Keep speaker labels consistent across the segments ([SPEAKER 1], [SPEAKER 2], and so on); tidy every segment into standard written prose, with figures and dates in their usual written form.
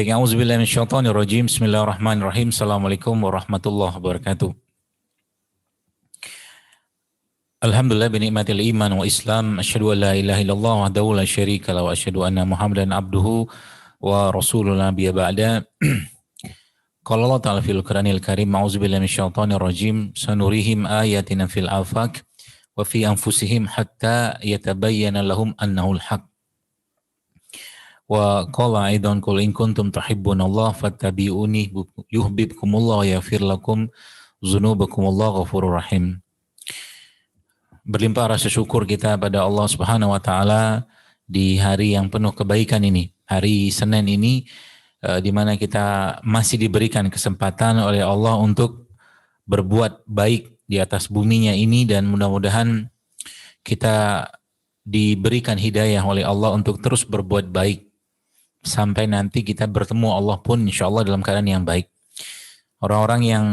[SPEAKER 1] Baik, auzubillahi minasyaitonirrajim. Bismillahirrahmanirrahim. Assalamualaikum warahmatullahi wabarakatuh. Alhamdulillah bi ni'matil iman wa islam. Asyhadu an la ilaha illallah wahdahu la syarika lahu wa asyhadu anna Muhammadan abduhu wa rasulul nabiyya ba'da. Qala Allah ta'ala fil Qur'anil Karim, auzubillahi minasyaitonir rajim. Sanurihim ayatina fil afaq wa fi anfusihim hatta yatabayyana lahum annahul haq. Wa qala aidan qul in kuntum tuhibbunallah fattabi'uni yuhibbukumullah wa yaghfir lakum dzunubakumullahu ghafurur rahim. Berlimpah rasa syukur kita pada Allah Subhanahu wa taala di hari yang penuh kebaikan ini, hari Senin ini, di mana kita masih diberikan kesempatan oleh Allah untuk berbuat baik di atas buminya ini, dan mudah-mudahan kita diberikan hidayah oleh Allah untuk terus berbuat baik sampai nanti kita bertemu Allah pun insya Allah dalam keadaan yang baik. Orang-orang yang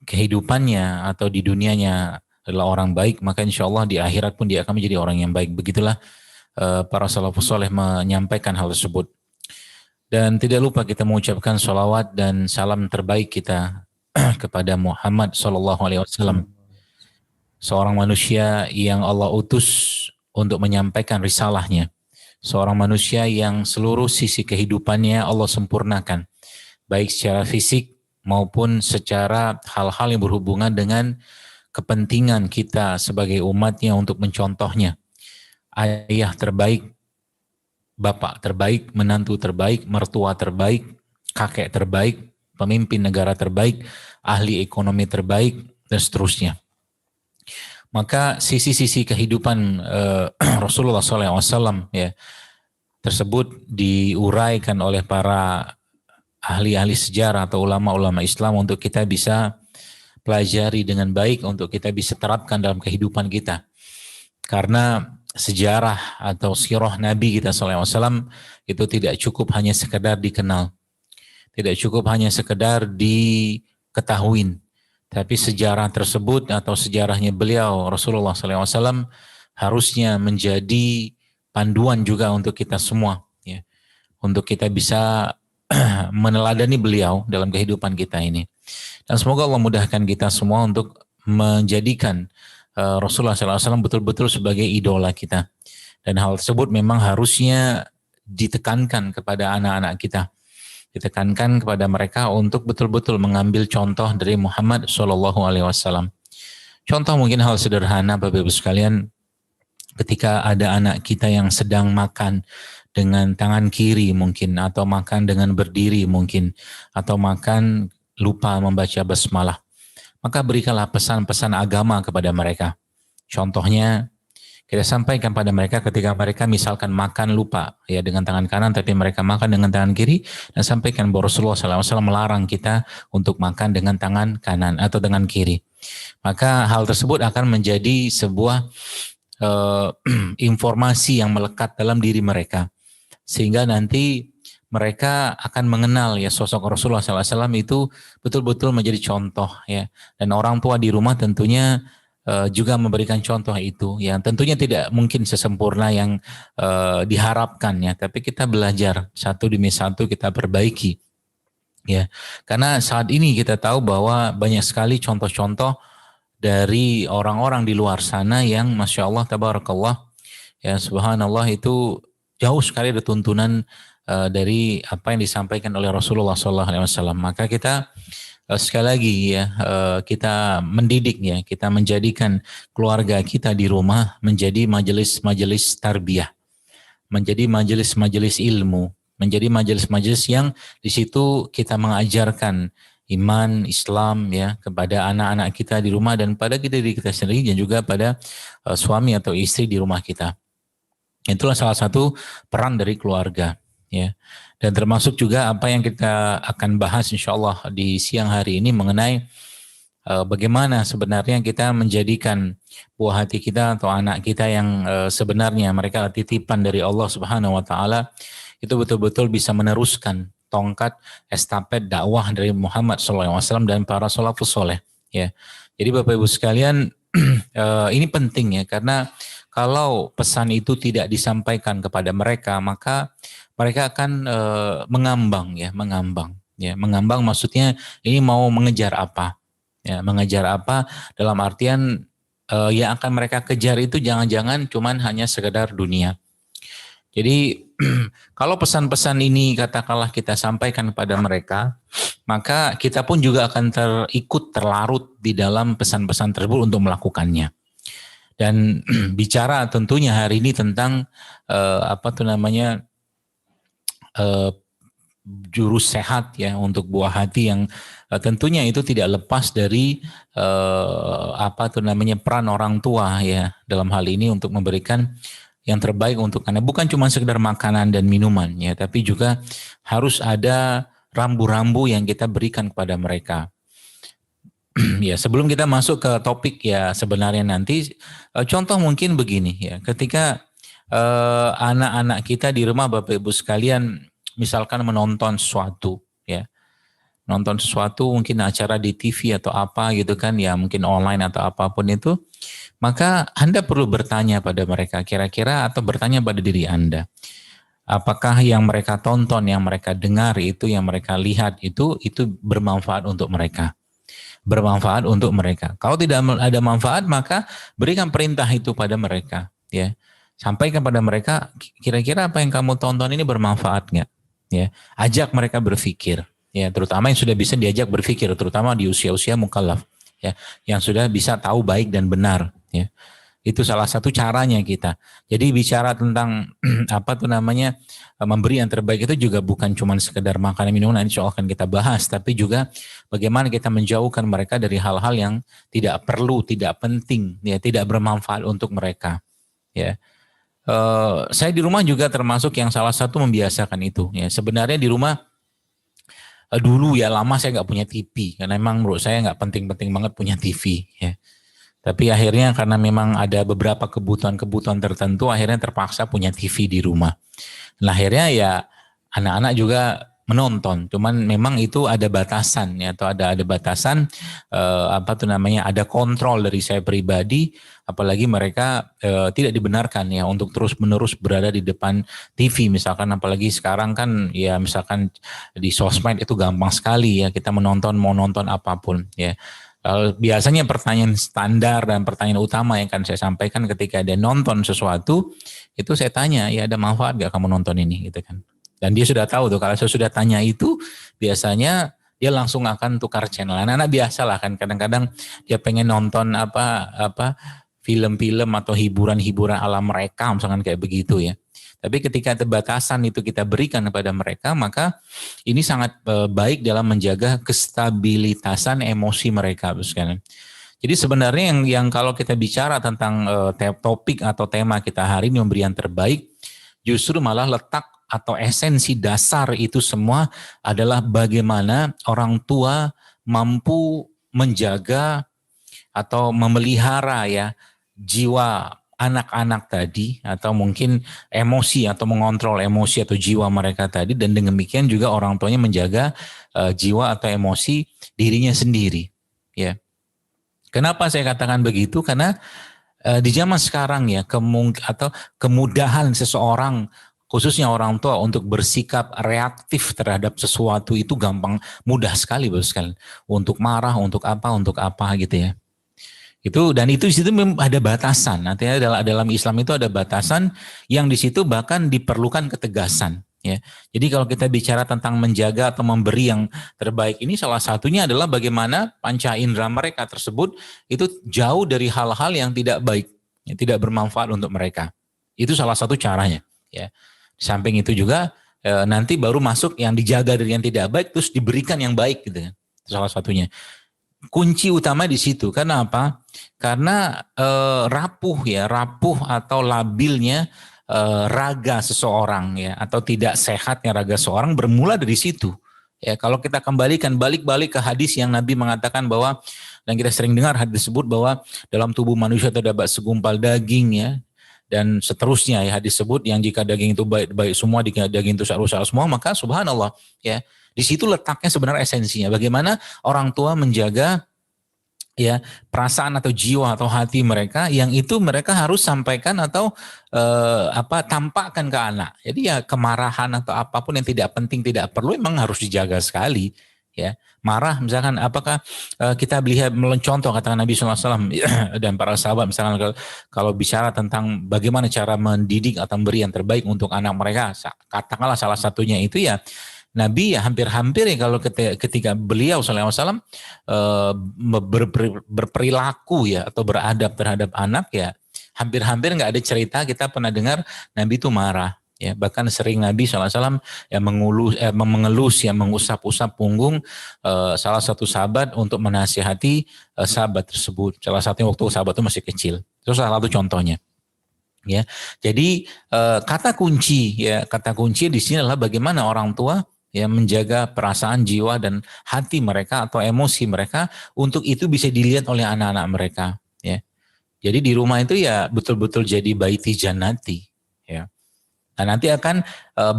[SPEAKER 1] kehidupannya atau di dunianya adalah orang baik, maka insya Allah di akhirat pun dia akan menjadi orang yang baik. Begitulah para salafus soleh menyampaikan hal tersebut. Dan tidak lupa kita mengucapkan sholawat dan salam terbaik kita kepada Muhammad SAW, seorang manusia yang Allah utus untuk menyampaikan risalahnya, seorang manusia yang seluruh sisi kehidupannya Allah sempurnakan, baik secara fisik maupun secara hal-hal yang berhubungan dengan kepentingan kita sebagai umatnya untuk mencontohnya. Ayah terbaik, bapak terbaik, menantu terbaik, mertua terbaik, kakek terbaik, pemimpin negara terbaik, ahli ekonomi terbaik, dan seterusnya. Maka sisi-sisi kehidupan Rasulullah SAW ya, tersebut diuraikan oleh para ahli-ahli sejarah atau ulama-ulama Islam untuk kita bisa pelajari dengan baik, untuk kita bisa terapkan dalam kehidupan kita. Karena sejarah atau sirah Nabi kita SAW itu tidak cukup hanya sekedar dikenal, tidak cukup hanya sekedar diketahui, tapi sejarah tersebut atau sejarahnya beliau Rasulullah SAW harusnya menjadi panduan juga untuk kita semua, ya, untuk kita bisa meneladani beliau dalam kehidupan kita ini. Dan semoga Allah mudahkan kita semua untuk menjadikan Rasulullah SAW betul-betul sebagai idola kita. Dan hal tersebut memang harusnya ditekankan kepada anak-anak kita, ditekankan kepada mereka untuk betul-betul mengambil contoh dari Muhammad SAW. Contoh mungkin hal sederhana, Bapak Ibu sekalian, ketika ada anak kita yang sedang makan dengan tangan kiri mungkin, atau makan dengan berdiri mungkin, atau makan lupa membaca basmalah, maka berikanlah pesan-pesan agama kepada mereka. Contohnya, kita sampaikan pada mereka ketika mereka misalkan makan lupa ya dengan tangan kanan, tapi mereka makan dengan tangan kiri, dan sampaikan bahwa Rasulullah SAW melarang kita untuk makan dengan tangan kanan atau dengan kiri. Maka hal tersebut akan menjadi sebuah informasi yang melekat dalam diri mereka, sehingga nanti mereka akan mengenal ya sosok Rasulullah SAW itu betul-betul menjadi contoh ya. Dan orang tua di rumah tentunya juga memberikan contoh itu, yang tentunya tidak mungkin sesempurna yang diharapkan ya, tapi kita belajar satu demi satu, kita perbaiki ya. Karena saat ini kita tahu bahwa banyak sekali contoh-contoh dari orang-orang di luar sana yang Masya Allah, Tabarakallah ya, Subhanallah, itu jauh sekali dari tuntunan dari apa yang disampaikan oleh Rasulullah SAW. Maka kita sekali lagi ya, kita mendidik ya, kita menjadikan keluarga kita di rumah menjadi majelis-majelis tarbiyah, menjadi majelis-majelis ilmu, menjadi majelis-majelis yang di situ kita mengajarkan iman Islam ya kepada anak-anak kita di rumah, dan pada diri kita sendiri, dan juga pada suami atau istri di rumah kita. Itulah salah satu peran dari keluarga ya. Dan termasuk juga apa yang kita akan bahas insya Allah di siang hari ini mengenai bagaimana sebenarnya kita menjadikan buah hati kita atau anak kita yang sebenarnya mereka titipan dari Allah Subhanahu wa taala, itu betul-betul bisa meneruskan tongkat estafet dakwah dari Muhammad SAW dan para salafus soleh ya. Jadi Bapak Ibu sekalian, ini penting ya, karena kalau pesan itu tidak disampaikan kepada mereka, maka mereka akan mengambang ya, mengambang. Ya, mengambang maksudnya ini mau mengejar apa? Ya, mengejar apa dalam artian yang akan mereka kejar itu jangan-jangan cuman hanya sekedar dunia. Jadi kalau pesan-pesan ini katakanlah kita sampaikan kepada mereka, maka kita pun juga akan terikut terlarut di dalam pesan-pesan tersebut untuk melakukannya. Dan bicara tentunya hari ini tentang jurus sehat ya untuk buah hati yang tentunya itu tidak lepas dari peran orang tua ya dalam hal ini untuk memberikan yang terbaik untuk anak, bukan cuma sekedar makanan dan minuman ya, tapi juga harus ada rambu-rambu yang kita berikan kepada mereka. Ya, sebelum kita masuk ke topik ya sebenarnya nanti contoh mungkin begini ya, ketika anak-anak kita di rumah Bapak Ibu sekalian misalkan menonton sesuatu ya. Nonton sesuatu mungkin acara di TV atau apa gitu kan ya, mungkin online atau apapun itu, maka Anda perlu bertanya pada mereka kira-kira atau bertanya pada diri Anda. Apakah yang mereka tonton, yang mereka dengar itu, yang mereka lihat itu bermanfaat untuk mereka? Bermanfaat untuk mereka. Kalau tidak ada manfaat, maka berikan perintah itu pada mereka. Ya, sampaikan pada mereka, kira-kira apa yang kamu tonton ini bermanfaat nggak? Ya, ajak mereka berpikir. Ya, terutama yang sudah bisa diajak berpikir, terutama di usia-usia mukallaf. Ya, yang sudah bisa tahu baik dan benar. Ya, itu salah satu caranya kita. Jadi bicara tentang memberi yang terbaik itu juga bukan cuma sekedar makanan minuman, insya Allah akan kita bahas, tapi juga bagaimana kita menjauhkan mereka dari hal-hal yang tidak perlu, tidak penting, ya, tidak bermanfaat untuk mereka. Ya, saya di rumah juga termasuk yang salah satu membiasakan itu. Ya, sebenarnya di rumah dulu ya lama saya nggak punya TV karena memang menurut saya nggak penting-penting banget punya TV. Ya. Tapi akhirnya karena memang ada beberapa kebutuhan-kebutuhan tertentu, akhirnya terpaksa punya TV di rumah. Nah akhirnya ya anak-anak juga menonton, cuman memang itu ada batasan ya, atau ada batasan ada kontrol dari saya pribadi, apalagi mereka tidak dibenarkan ya untuk terus-menerus berada di depan TV misalkan, apalagi sekarang kan ya misalkan di sosmed itu gampang sekali ya kita mau nonton apapun ya. Biasanya pertanyaan standar dan pertanyaan utama yang akan saya sampaikan ketika dia nonton sesuatu, itu saya tanya, ya ada manfaat gak kamu nonton ini gitu kan. Dan dia sudah tahu tuh, kalau saya sudah tanya itu, biasanya dia langsung akan tukar channel. Anak-anak biasa lah kan, kadang-kadang dia pengen nonton film-film atau hiburan-hiburan ala mereka, misalkan kayak begitu ya. Tapi ketika batasan itu kita berikan kepada mereka, maka ini sangat baik dalam menjaga kestabilitasan emosi mereka. Jadi sebenarnya yang kalau kita bicara tentang topik atau tema kita hari ini memberi yang terbaik, justru malah letak atau esensi dasar itu semua adalah bagaimana orang tua mampu menjaga atau memelihara ya jiwa anak-anak tadi, atau mungkin emosi atau mengontrol emosi atau jiwa mereka tadi, dan dengan demikian juga orang tuanya menjaga jiwa atau emosi dirinya sendiri. Ya, kenapa saya katakan begitu? Karena di zaman sekarang ya kemudahan seseorang, khususnya orang tua untuk bersikap reaktif terhadap sesuatu itu gampang, mudah sekali bos sekalian, untuk marah, untuk apa gitu ya. Itu di situ ada batasan. Artinya dalam Islam itu ada batasan yang di situ bahkan diperlukan ketegasan. Ya, jadi kalau kita bicara tentang menjaga atau memberi yang terbaik ini, salah satunya adalah bagaimana panca indera mereka tersebut itu jauh dari hal-hal yang tidak baik, yang tidak bermanfaat untuk mereka. Itu salah satu caranya. Ya, di samping itu juga nanti baru masuk yang dijaga dari yang tidak baik, terus diberikan yang baik gitu. Itu salah satunya. Kunci utama di situ. Karena apa? Karena rapuh atau labilnya raga seseorang ya, atau tidak sehatnya raga seseorang bermula dari situ. Ya, kalau kita balik ke hadis yang Nabi mengatakan bahwa, dan kita sering dengar hadis tersebut bahwa dalam tubuh manusia terdapat segumpal daging ya, dan seterusnya ya, hadis sebut yang jika daging itu baik semua, jika daging itu rusak semua, maka subhanallah ya. Di situ letaknya sebenarnya esensinya. Bagaimana orang tua menjaga ya perasaan atau jiwa atau hati mereka yang itu mereka harus sampaikan atau tampakkan ke anak. Jadi ya kemarahan atau apapun yang tidak penting, tidak perlu, memang harus dijaga sekali. Ya, marah misalkan, apakah kita lihat contoh katakan Nabi SAW dan para sahabat misalkan kalau bicara tentang bagaimana cara mendidik atau memberi yang terbaik untuk anak mereka, katakanlah salah satunya itu ya Nabi ya hampir-hampir ya kalau ketika beliau SAW berperilaku ya atau beradab terhadap anak ya hampir-hampir nggak ada cerita kita pernah dengar Nabi itu marah. Ya, bahkan sering Nabi SAW ya mengelus ya mengusap-usap punggung salah satu sahabat untuk menasihati sahabat tersebut. Salah satunya waktu sahabat itu masih kecil. Itu salah satu contohnya. Ya, jadi kata kunci di sini adalah bagaimana orang tua ya menjaga perasaan jiwa dan hati mereka atau emosi mereka untuk itu bisa dilihat oleh anak-anak mereka. Ya, jadi di rumah itu ya betul-betul jadi baiti jannati. Ya. Nah, nanti akan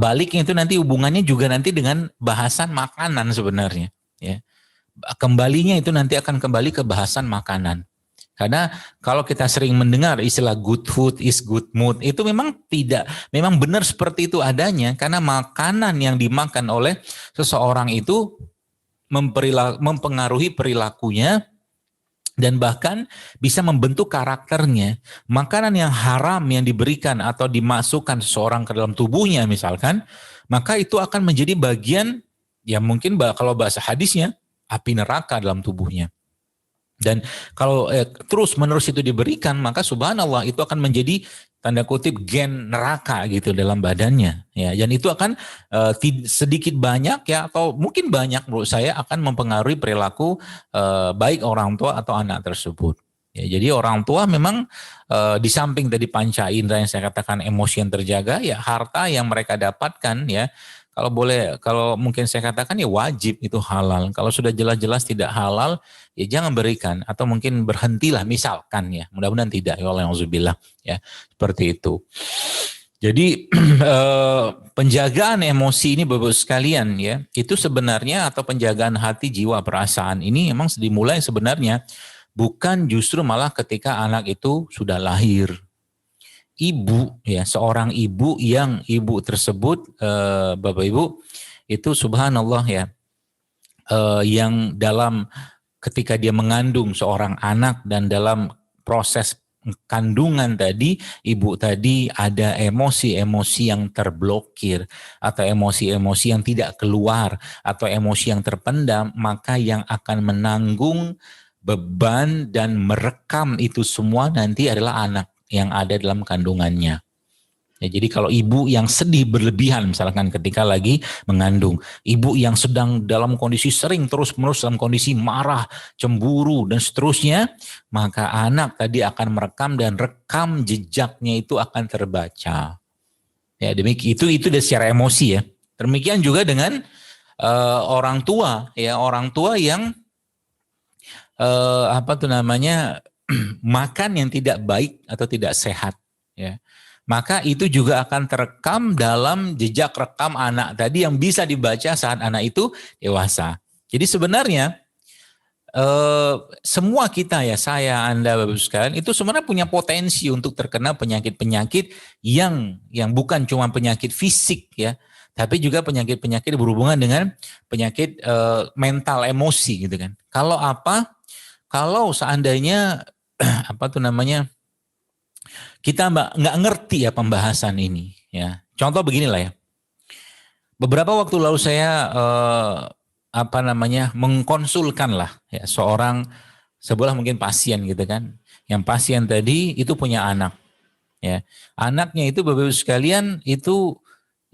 [SPEAKER 1] baliknya itu nanti hubungannya juga nanti dengan bahasan makanan sebenarnya. Ya. Kembalinya itu nanti akan kembali ke bahasan makanan. Karena kalau kita sering mendengar istilah good food is good mood, itu memang benar seperti itu adanya. Karena makanan yang dimakan oleh seseorang itu mempengaruhi perilakunya, dan bahkan bisa membentuk karakternya. Makanan yang haram yang diberikan atau dimasukkan seseorang ke dalam tubuhnya misalkan, maka itu akan menjadi bagian, ya mungkin kalau bahasa hadisnya, api neraka dalam tubuhnya. Dan kalau terus menerus itu diberikan, maka subhanallah itu akan menjadi tanda kutip gen neraka gitu dalam badannya. Ya, dan itu akan sedikit banyak ya atau mungkin banyak menurut saya akan mempengaruhi perilaku baik orang tua atau anak tersebut. Ya, jadi orang tua memang di samping tadi panca indera yang saya katakan emosi yang terjaga, ya harta yang mereka dapatkan ya. Kalau mungkin saya katakan ya wajib itu halal. Kalau sudah jelas-jelas tidak halal, ya jangan berikan atau mungkin berhentilah misalkan ya. Mudah-mudahan tidak ya Allah auzubillah ya. Seperti itu. Jadi penjagaan emosi ini Bapak sekalian ya, itu sebenarnya atau penjagaan hati, jiwa, perasaan ini memang dimulai sebenarnya bukan justru malah ketika anak itu sudah lahir. Ibu ya, seorang ibu yang ibu tersebut Bapak Ibu itu subhanallah ya, yang dalam ketika dia mengandung seorang anak dan dalam proses kandungan tadi, ibu tadi ada emosi-emosi yang terblokir atau emosi-emosi yang tidak keluar atau emosi yang terpendam, maka yang akan menanggung beban dan merekam itu semua nanti adalah anak yang ada dalam kandungannya. Ya, jadi kalau ibu yang sedih berlebihan misalkan ketika lagi mengandung, ibu yang sedang dalam kondisi sering terus-menerus dalam kondisi marah, cemburu dan seterusnya, maka anak tadi akan merekam dan rekam jejaknya itu akan terbaca. Ya, demikian itu secara emosi ya. Demikian juga dengan orang tua ya, orang tua yang makan yang tidak baik atau tidak sehat ya, maka itu juga akan terekam dalam jejak rekam anak tadi yang bisa dibaca saat anak itu dewasa. Jadi sebenarnya semua kita ya, saya, Anda, Bapak sekalian, itu sebenarnya punya potensi untuk terkena penyakit-penyakit yang bukan cuma penyakit fisik ya, tapi juga penyakit-penyakit berhubungan dengan penyakit mental, emosi gitu kan. Kalau seandainya kita nggak ngerti ya pembahasan ini ya. Contoh beginilah ya. Beberapa waktu lalu saya mengkonsulkan lah ya sebuah mungkin pasien gitu kan. Yang pasien tadi itu punya anak ya. Anaknya itu Bapak Ibu sekalian itu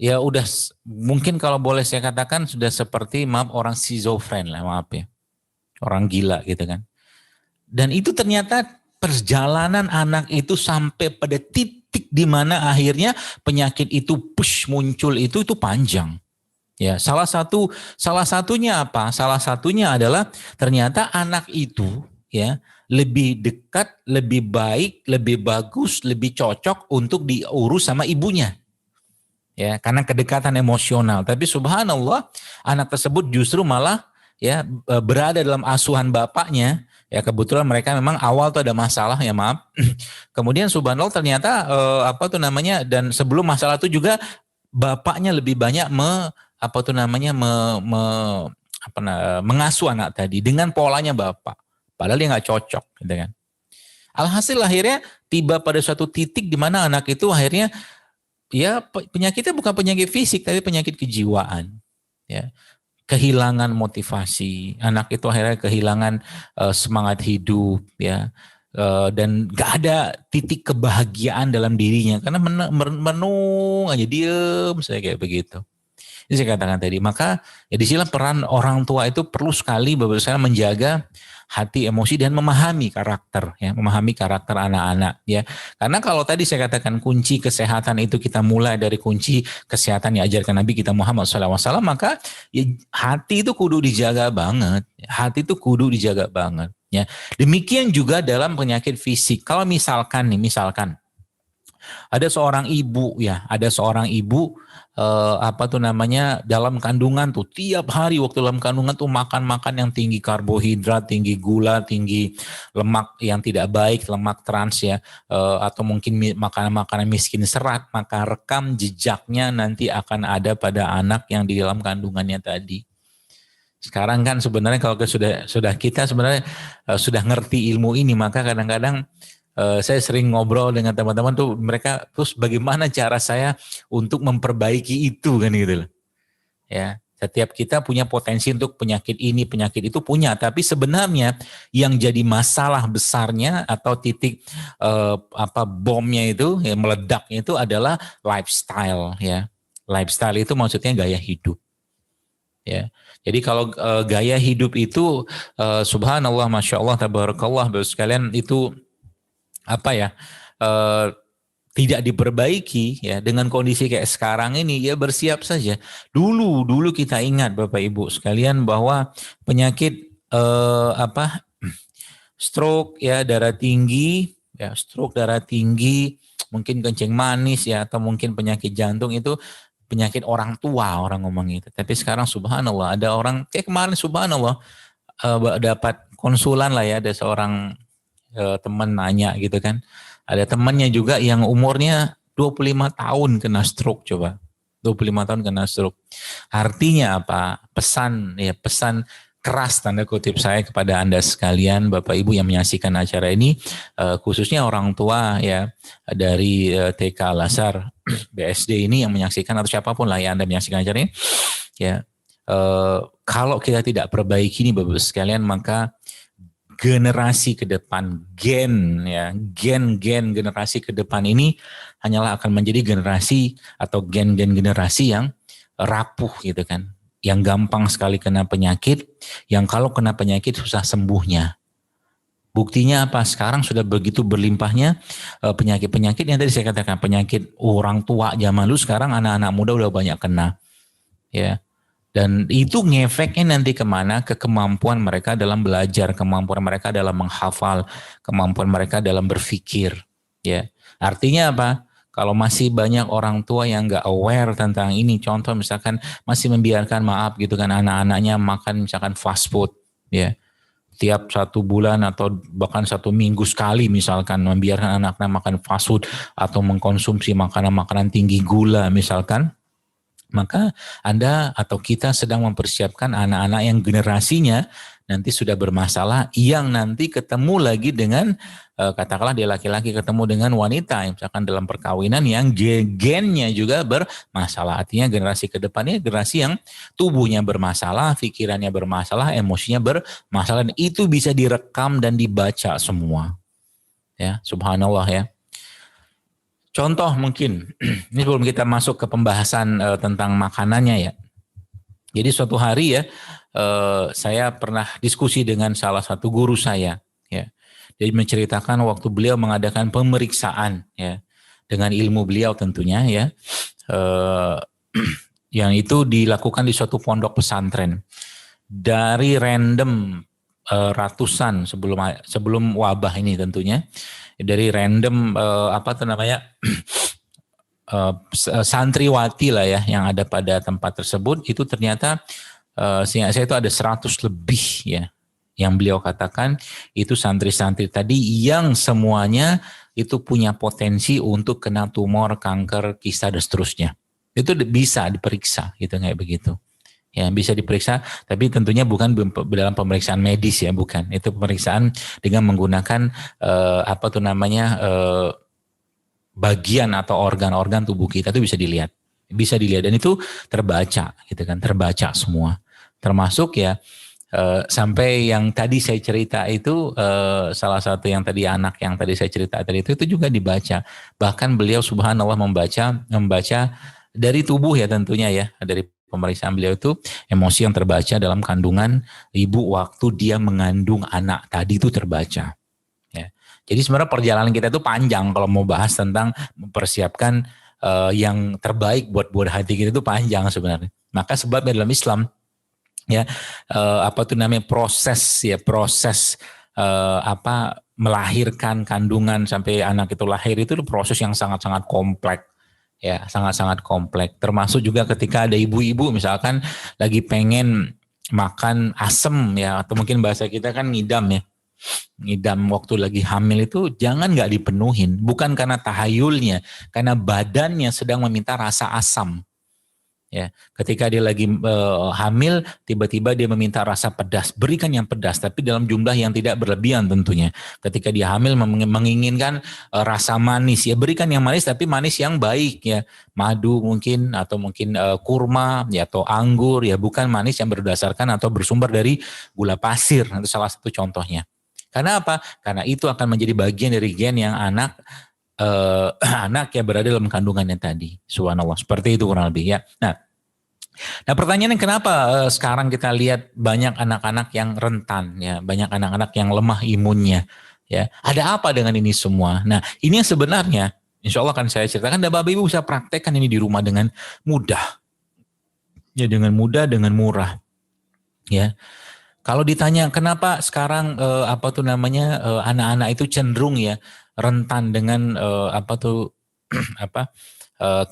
[SPEAKER 1] ya udah mungkin kalau boleh saya katakan sudah seperti orang schizofren lah, maaf ya. Orang gila gitu kan. Dan itu ternyata perjalanan anak itu sampai pada titik di mana akhirnya penyakit itu muncul itu panjang. Ya, salah satunya apa? Salah satunya adalah ternyata anak itu ya lebih dekat, lebih baik, lebih bagus, lebih cocok untuk diurus sama ibunya. Ya, karena kedekatan emosional. Tapi subhanallah, anak tersebut justru malah ya berada dalam asuhan bapaknya Ya kebetulan mereka memang awal tuh ada masalah ya maaf. Kemudian subhanallah ternyata apa tuh namanya, dan sebelum masalah itu juga bapaknya lebih banyak mengasuh anak tadi dengan polanya bapak. Padahal dia nggak cocok, gitu kan. Alhasil akhirnya tiba pada suatu titik di mana anak itu akhirnya ya penyakitnya bukan penyakit fisik tapi penyakit kejiwaan. Ya, kehilangan motivasi, anak itu akhirnya kehilangan semangat hidup, ya. Dan gak ada titik kebahagiaan dalam dirinya karena menung aja, diem saya kayak begitu. Ini saya katakan tadi. Maka ya di sini peran orang tua itu perlu sekali berusaha menjaga hati, emosi, dan memahami karakter, ya, memahami karakter anak-anak, ya. Karena kalau tadi saya katakan kunci kesehatan itu kita mulai dari kunci kesehatan yang diajarkan Nabi kita Muhammad SAW, maka ya, hati itu kudu dijaga banget, hati itu kudu dijaga banget, ya. Demikian juga dalam penyakit fisik. Kalau misalkan ada seorang ibu, ya, ada seorang ibu apa tuh namanya, dalam kandungan tuh tiap hari waktu dalam kandungan tuh makan yang tinggi karbohidrat, tinggi gula, tinggi lemak yang tidak baik, lemak trans, ya, atau mungkin makanan-makanan miskin serat, maka rekam jejaknya nanti akan ada pada anak yang di dalam kandungannya tadi. Sekarang kan sebenarnya kalau sudah kita sebenarnya sudah ngerti ilmu ini, maka kadang-kadang saya sering ngobrol dengan teman-teman tuh, mereka terus bagaimana cara saya untuk memperbaiki itu kan gitu loh. Ya, setiap kita punya potensi untuk penyakit ini, penyakit itu punya, tapi sebenarnya yang jadi masalah besarnya atau titik bomnya itu, ya, meledaknya itu adalah lifestyle, ya. Lifestyle itu maksudnya gaya hidup. Ya, jadi kalau gaya hidup itu subhanallah, masya Allah, tabarakallah, baru sekalian itu apa ya, tidak diperbaiki, ya, dengan kondisi kayak sekarang ini, ya bersiap saja. Dulu kita ingat Bapak Ibu sekalian bahwa penyakit stroke, ya, darah tinggi, ya, stroke, darah tinggi, mungkin kencing manis, ya, atau mungkin penyakit jantung itu penyakit orang tua, orang ngomong itu. Tapi sekarang subhanallah ada orang kayak kemarin subhanallah dapat konsulan lah, ya, ada seorang teman nanya gitu kan. Ada temannya juga yang umurnya 25 tahun kena stroke, coba. 25 tahun kena stroke. Artinya apa? Pesan keras tanda kutip saya kepada Anda sekalian, Bapak Ibu yang menyaksikan acara ini, khususnya orang tua, ya, dari TK Al-Azhar, BSD ini yang menyaksikan, atau siapapun lah yang Anda menyaksikan acara ini, ya. Kalau kita tidak perbaiki ini Bapak sekalian, maka generasi ke depan, gen generasi ke depan ini hanyalah akan menjadi generasi atau gen generasi yang rapuh gitu kan, yang gampang sekali kena penyakit, yang kalau kena penyakit susah sembuhnya. Buktinya apa? Sekarang sudah begitu berlimpahnya penyakit-penyakit yang tadi saya katakan, penyakit orang tua zaman dulu, sekarang anak-anak muda udah banyak kena, ya. Dan itu ngefeknya nanti kemana? Ke kemampuan mereka dalam belajar, kemampuan mereka dalam menghafal, kemampuan mereka dalam berpikir. Ya, artinya apa? Kalau masih banyak orang tua yang nggak aware tentang ini, contoh misalkan masih membiarkan, maaf gitu kan, anak-anaknya makan misalkan fast food, ya, tiap 1 bulan atau bahkan 1 minggu sekali misalkan membiarkan anak-anak makan fast food atau mengkonsumsi makanan-makanan tinggi gula misalkan, maka Anda atau kita sedang mempersiapkan anak-anak yang generasinya nanti sudah bermasalah, yang nanti ketemu lagi dengan katakanlah dia laki-laki ketemu dengan wanita misalkan dalam perkawinan yang gennya juga bermasalah. Artinya generasi ke depannya generasi yang tubuhnya bermasalah, pikirannya bermasalah, emosinya bermasalah, dan itu bisa direkam dan dibaca semua. Ya, subhanallah, ya. Contoh mungkin, ini sebelum kita masuk ke pembahasan tentang makanannya, ya. Jadi suatu hari, ya, saya pernah diskusi dengan salah satu guru saya, ya. Jadi menceritakan waktu beliau mengadakan pemeriksaan, ya, dengan ilmu beliau tentunya, ya, yang itu dilakukan di suatu pondok pesantren. Dari random ratusan sebelum wabah ini tentunya, dari random santriwati lah, ya, yang ada pada tempat tersebut, itu ternyata seingat saya itu ada 100 lebih, ya, Yang beliau katakan itu santri-santri tadi yang semuanya itu punya potensi untuk kena tumor, kanker, kista dan seterusnya. Itu bisa diperiksa gitu kayak begitu. Ya, bisa diperiksa, tapi tentunya bukan dalam pemeriksaan medis ya, bukan. Itu pemeriksaan dengan menggunakan apa tuh namanya bagian atau organ-organ tubuh kita itu bisa dilihat dan itu terbaca gitu kan, terbaca semua, termasuk ya sampai yang tadi saya cerita itu salah satu yang tadi anak yang tadi saya cerita tadi itu juga dibaca, bahkan beliau subhanallah membaca dari tubuh ya tentunya ya, dari pemeriksaan beliau itu emosi yang terbaca dalam kandungan ibu waktu dia mengandung anak tadi itu terbaca. Ya. Jadi sebenarnya perjalanan kita itu panjang kalau mau bahas tentang mempersiapkan yang terbaik buat hati kita itu panjang sebenarnya. Maka sebabnya dalam Islam ya apa tuh namanya proses apa melahirkan kandungan sampai anak itu lahir itu proses yang sangat-sangat kompleks. Ya, sangat-sangat kompleks. Termasuk juga ketika ada ibu-ibu misalkan lagi pengen makan asem ya, atau mungkin bahasa kita kan ngidam ya. Ngidam waktu lagi hamil itu jangan nggak dipenuhin, bukan karena tahayulnya, karena badannya sedang meminta rasa asam. Ya, ketika dia lagi hamil, tiba-tiba dia meminta rasa pedas, berikan yang pedas, tapi dalam jumlah yang tidak berlebihan tentunya. Ketika dia hamil menginginkan rasa manis, ya berikan yang manis, tapi manis yang baik ya, madu mungkin atau mungkin kurma ya atau anggur ya, bukan manis yang berdasarkan atau bersumber dari gula pasir. Itu salah satu contohnya. Karena apa? Karena itu akan menjadi bagian dari gen yang anak yang berada dalam kandungannya tadi. Subhanallah. Seperti itu kurang lebih ya. Nah pertanyaannya kenapa sekarang kita lihat banyak anak-anak yang rentan ya, banyak anak-anak yang lemah imunnya ya. Ada apa dengan ini semua? Nah ini yang sebenarnya insya Allah akan saya ceritakan dan Bapak Ibu bisa praktekkan ini di rumah dengan mudah. Ya dengan mudah, dengan murah. Ya. Kalau ditanya kenapa sekarang apa tuh namanya anak-anak itu cenderung ya rentan dengan apa tuh apa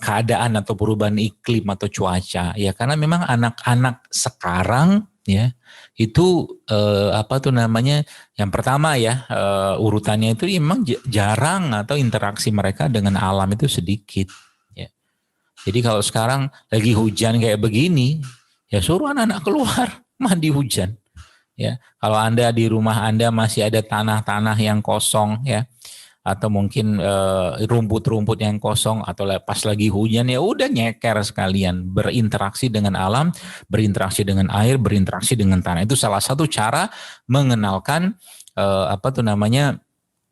[SPEAKER 1] keadaan atau perubahan iklim atau cuaca ya, karena memang anak-anak sekarang ya itu apa tuh namanya yang pertama ya urutannya itu memang jarang atau interaksi mereka dengan alam itu sedikit ya. Jadi kalau sekarang lagi hujan kayak begini ya suruh anak-anak keluar mandi hujan. Ya, kalau Anda di rumah Anda masih ada tanah-tanah yang kosong ya, atau mungkin rumput-rumput yang kosong atau pas lagi hujan ya udah nyeker sekalian, berinteraksi dengan alam, berinteraksi dengan air, berinteraksi dengan tanah. Itu salah satu cara mengenalkan apa tuh namanya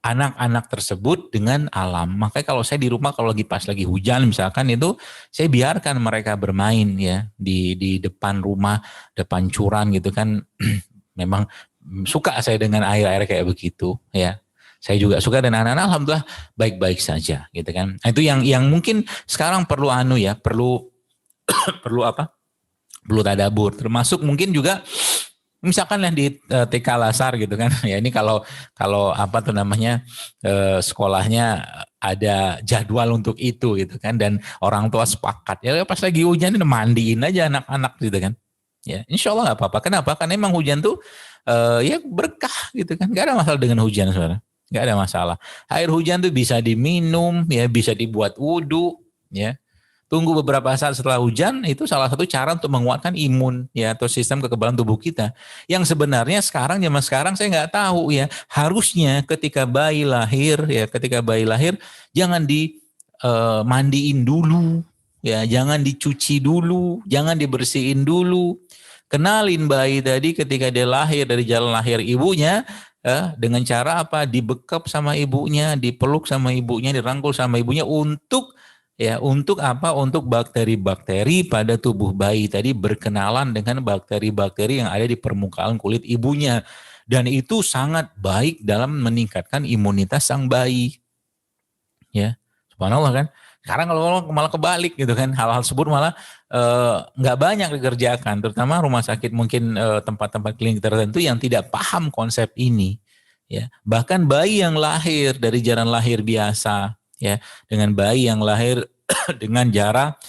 [SPEAKER 1] anak-anak tersebut dengan alam. Makanya kalau saya di rumah kalau pas lagi hujan misalkan itu saya biarkan mereka bermain ya di depan rumah, depan curan gitu kan. Memang suka saya dengan air-air kayak begitu ya. Saya juga suka dan anak-anak alhamdulillah baik-baik saja gitu kan. Nah, itu yang mungkin sekarang perlu perlu apa? Perlu tadabur. Termasuk mungkin juga misalkan yang di TK Lasar gitu kan. Ya ini kalau apa tuh namanya sekolahnya ada jadwal untuk itu gitu kan dan orang tua sepakat ya pas lagi hujan mandiin aja anak-anak gitu kan. Ya, insya Allah nggak apa-apa. Kenapa? Karena emang hujan tuh ya berkah gitu kan. Gak ada masalah dengan hujan sebenarnya. Gak ada masalah. Air hujan tuh bisa diminum, ya bisa dibuat wudhu, ya. Tunggu beberapa saat setelah hujan itu salah satu cara untuk menguatkan imun ya atau sistem kekebalan tubuh kita. Yang sebenarnya zaman sekarang saya nggak tahu ya. Harusnya ketika bayi lahir jangan dimandiin dulu, ya jangan dicuci dulu, jangan dibersihin dulu. Kenalin bayi tadi ketika dia lahir dari jalan lahir ibunya dengan cara apa? Dibekap sama ibunya, dipeluk sama ibunya, dirangkul sama ibunya untuk apa? Untuk bakteri-bakteri pada tubuh bayi tadi berkenalan dengan bakteri-bakteri yang ada di permukaan kulit ibunya. Dan itu sangat baik dalam meningkatkan imunitas sang bayi. Ya, subhanallah kan. Sekarang kalau malah kebalik gitu kan, hal-hal tersebut malah nggak banyak dikerjakan, terutama rumah sakit mungkin tempat-tempat klinik tertentu yang tidak paham konsep ini. Ya, bahkan bayi yang lahir dari jalan lahir biasa, ya, dengan bayi yang lahir dengan jarak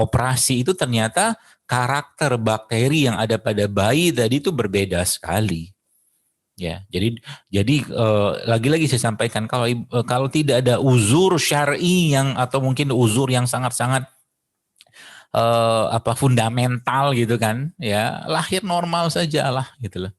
[SPEAKER 1] operasi itu ternyata karakter bakteri yang ada pada bayi tadi itu berbeda sekali. Ya, lagi-lagi saya sampaikan kalau tidak ada uzur syar'i yang atau mungkin uzur yang sangat-sangat fundamental gitu kan, ya lahir normal saja lah gitu loh.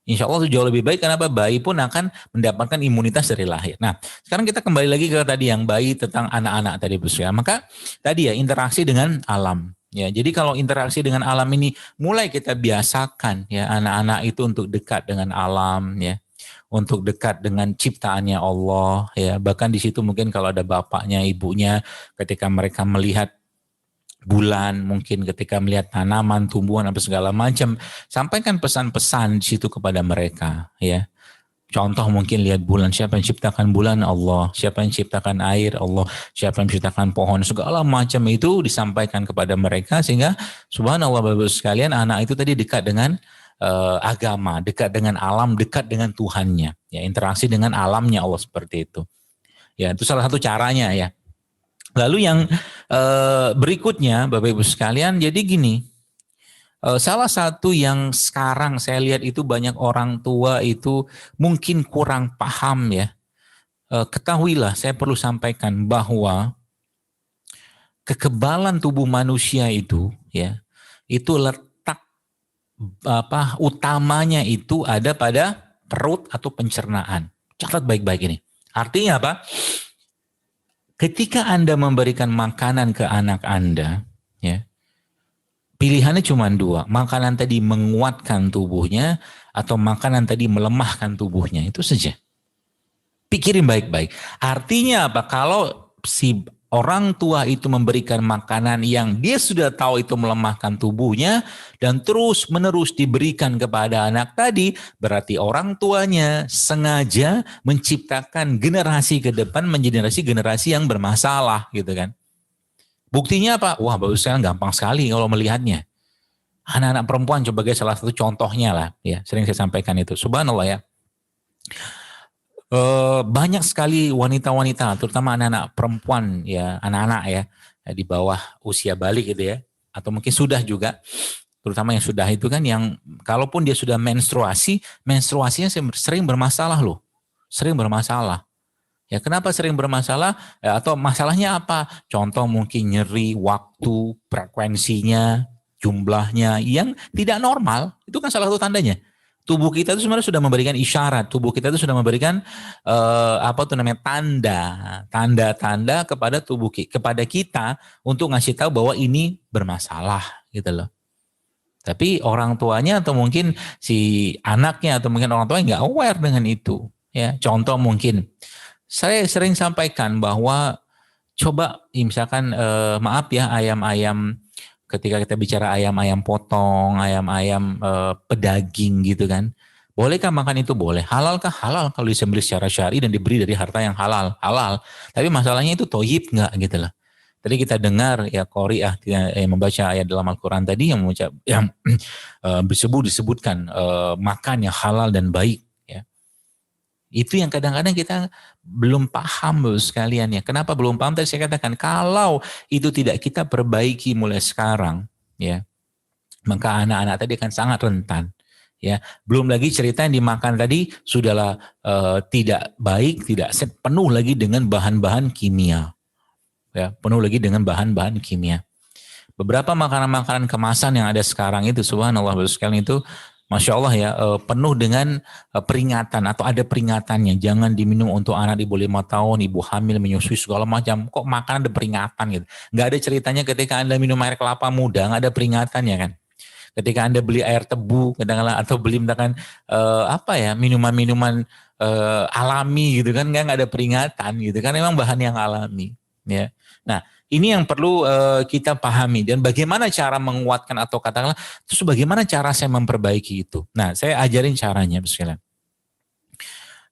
[SPEAKER 1] Insya Allah itu jauh lebih baik, karena bayi pun akan mendapatkan imunitas dari lahir. Nah, sekarang kita kembali lagi ke tadi yang bayi tentang anak-anak tadi, Bu Sya. Maka tadi ya interaksi dengan alam. Ya, jadi kalau interaksi dengan alam ini mulai kita biasakan ya anak-anak itu untuk dekat dengan alam ya, untuk dekat dengan ciptaannya Allah ya. Bahkan di situ mungkin kalau ada bapaknya, ibunya, ketika mereka melihat bulan, mungkin ketika melihat tanaman, tumbuhan, apa segala macam, sampaikan pesan-pesan di situ kepada mereka, ya. Contoh mungkin lihat bulan, siapa yang ciptakan bulan? Allah. Siapa yang ciptakan air? Allah. Siapa yang ciptakan pohon? Segala macam itu disampaikan kepada mereka, sehingga subhanallah Bapak sekalian, anak itu tadi dekat dengan agama, dekat dengan alam, dekat dengan Tuhannya, ya, interaksi dengan alamnya Allah seperti itu. Ya, itu salah satu caranya ya. Lalu yang berikutnya Bapak Ibu sekalian, jadi gini, salah satu yang sekarang saya lihat itu banyak orang tua itu mungkin kurang paham ya. Ketahuilah, saya perlu sampaikan bahwa kekebalan tubuh manusia itu ya, itu letak utamanya itu ada pada perut atau pencernaan. Catat baik-baik ini. Artinya apa? Ketika Anda memberikan makanan ke anak Anda, ya, pilihannya cuma dua. Makanan tadi menguatkan tubuhnya atau makanan tadi melemahkan tubuhnya. Itu saja. Pikirin baik-baik. Artinya apa? Kalau si orang tua itu memberikan makanan yang dia sudah tahu itu melemahkan tubuhnya dan terus menerus diberikan kepada anak tadi, berarti orang tuanya sengaja menciptakan generasi ke depan menjadi generasi yang bermasalah gitu kan. Buktinya apa? Wah, bagus sekali, gampang sekali kalau melihatnya. Anak-anak perempuan sebagai salah satu contohnya lah, ya sering saya sampaikan itu. Subhanallah ya. Banyak sekali wanita-wanita, terutama anak-anak perempuan ya, anak-anak ya di bawah usia balik gitu ya, atau mungkin sudah juga, terutama yang sudah itu kan, yang kalaupun dia sudah menstruasinya sering bermasalah loh, sering bermasalah. Ya kenapa sering bermasalah? Ya, atau masalahnya apa? Contoh mungkin nyeri waktu, frekuensinya, jumlahnya yang tidak normal, itu kan salah satu tandanya. Tubuh kita itu sebenarnya sudah memberikan isyarat, tubuh kita itu sudah memberikan tanda-tanda kepada kepada kita untuk ngasih tahu bahwa ini bermasalah gitu loh. Tapi orang tuanya atau mungkin si anaknya atau mungkin orang tuanya nggak aware dengan itu. Ya, contoh mungkin saya sering sampaikan bahwa coba misalkan maaf ya ayam-ayam, ketika kita bicara ayam-ayam potong, ayam-ayam pedaging gitu kan. Bolehkah makan itu? Boleh. Halalkah? Halal kalau disembelih secara syar'i dan diberi dari harta yang halal. Halal. Tapi masalahnya itu toyib nggak gitu loh. Tadi kita dengar ya qari'ah yang membaca ayat dalam Al-Quran tadi yang disebutkan makan yang halal dan baik. Itu yang kadang-kadang kita belum paham Bapak sekalian ya. Kenapa belum paham? Tadi saya katakan kalau itu tidak kita perbaiki mulai sekarang ya, maka anak-anak tadi akan sangat rentan ya. Belum lagi cerita yang dimakan tadi sudahlah tidak baik, tidak penuh lagi dengan bahan-bahan kimia. Ya, penuh lagi dengan bahan-bahan kimia. Beberapa makanan-makanan kemasan yang ada sekarang itu subhanallah Bapak sekalian itu Masya Allah ya, penuh dengan peringatan atau ada peringatannya. Jangan diminum untuk anak di bawah 5 tahun, ibu hamil, menyusui segala macam. Kok makan ada peringatan gitu. Nggak ada ceritanya ketika Anda minum air kelapa muda, nggak ada peringatannya kan. Ketika Anda beli air tebu, kadang-kadang atau beli misalkan minuman-minuman alami gitu kan, nggak ada peringatan gitu kan. Memang bahan yang alami ya. Nah, ini yang perlu kita pahami dan bagaimana cara menguatkan atau katakanlah terus bagaimana cara saya memperbaiki itu. Nah, saya ajarin caranya sekalian.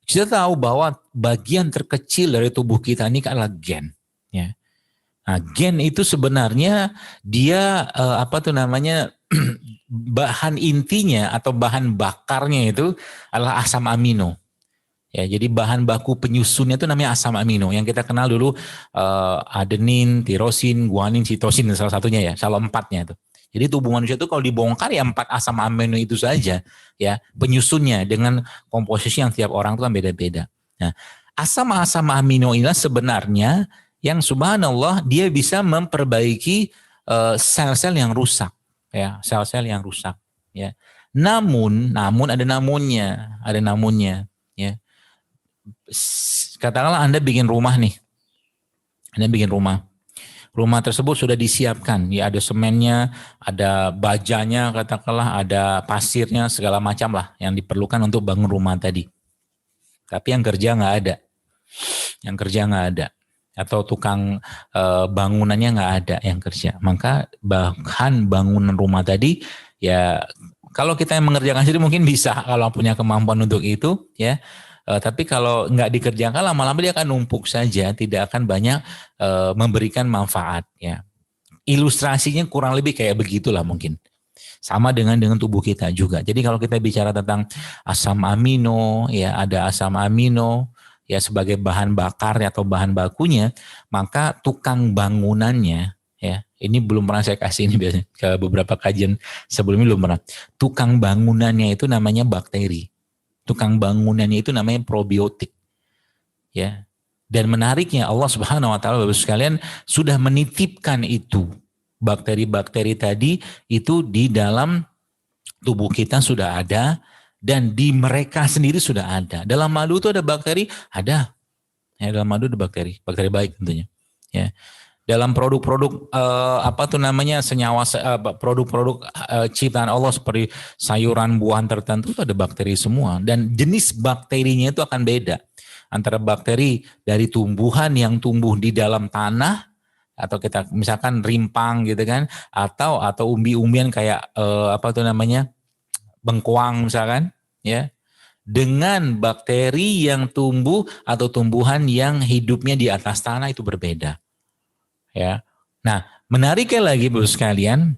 [SPEAKER 1] Kita tahu bahwa bagian terkecil dari tubuh kita ini adalah gen, ya. Nah, gen itu sebenarnya dia bahan intinya atau bahan bakarnya itu adalah asam amino. Ya, jadi bahan baku penyusunnya itu namanya asam amino. Yang kita kenal dulu adenin, tirosin, guanin, sitosin salah satunya ya, salah 4-nya itu. Jadi tubuh manusia itu kalau dibongkar ya 4 asam amino itu saja ya penyusunnya dengan komposisi yang tiap orang itu kan beda-beda. Nah, asam-asam amino inilah sebenarnya yang subhanallah dia bisa memperbaiki sel-sel yang rusak ya, sel-sel yang rusak ya. Namun ada namunnya ya. Katakanlah Anda bikin rumah nih. Anda bikin rumah. Rumah tersebut sudah disiapkan, ya ada semennya, ada bajanya, katakanlah ada pasirnya, segala macam lah yang diperlukan untuk bangun rumah tadi. Tapi yang kerja nggak ada, atau tukang bangunannya nggak ada yang kerja. Maka bahan bangunan rumah tadi, ya kalau kita yang mengerjakan sendiri mungkin bisa kalau punya kemampuan untuk itu, ya. Tapi kalau nggak dikerjakan lama-lama dia akan numpuk saja, tidak akan banyak memberikan manfaat ya. Ilustrasinya kurang lebih kayak begitulah mungkin. Sama dengan tubuh kita juga. Jadi kalau kita bicara tentang asam amino, ya ada asam amino ya sebagai bahan bakar atau bahan bakunya, maka tukang bangunannya ya, ini belum pernah saya kasih ini biasanya ke beberapa kajian sebelumnya belum pernah. Tukang bangunannya itu namanya bakteri. Tukang bangunannya itu namanya probiotik. Ya. Dan menariknya Allah Subhanahu wa taala Bapak sekalian sudah menitipkan itu. Bakteri-bakteri tadi itu di dalam tubuh kita sudah ada dan di mereka sendiri sudah ada. Dalam madu itu ada bakteri, ada. Ya, dalam madu ada bakteri, bakteri baik tentunya. Ya. Dalam produk-produk senyawa produk-produk ciptaan Allah seperti sayuran buahan tertentu itu ada bakteri semua dan jenis bakterinya itu akan beda antara bakteri dari tumbuhan yang tumbuh di dalam tanah atau kita misalkan rimpang gitu kan atau umbi-umbian kayak bengkoang misalkan ya dengan bakteri yang tumbuh atau tumbuhan yang hidupnya di atas tanah itu berbeda. Ya. Nah, menariknya lagi Bapak sekalian,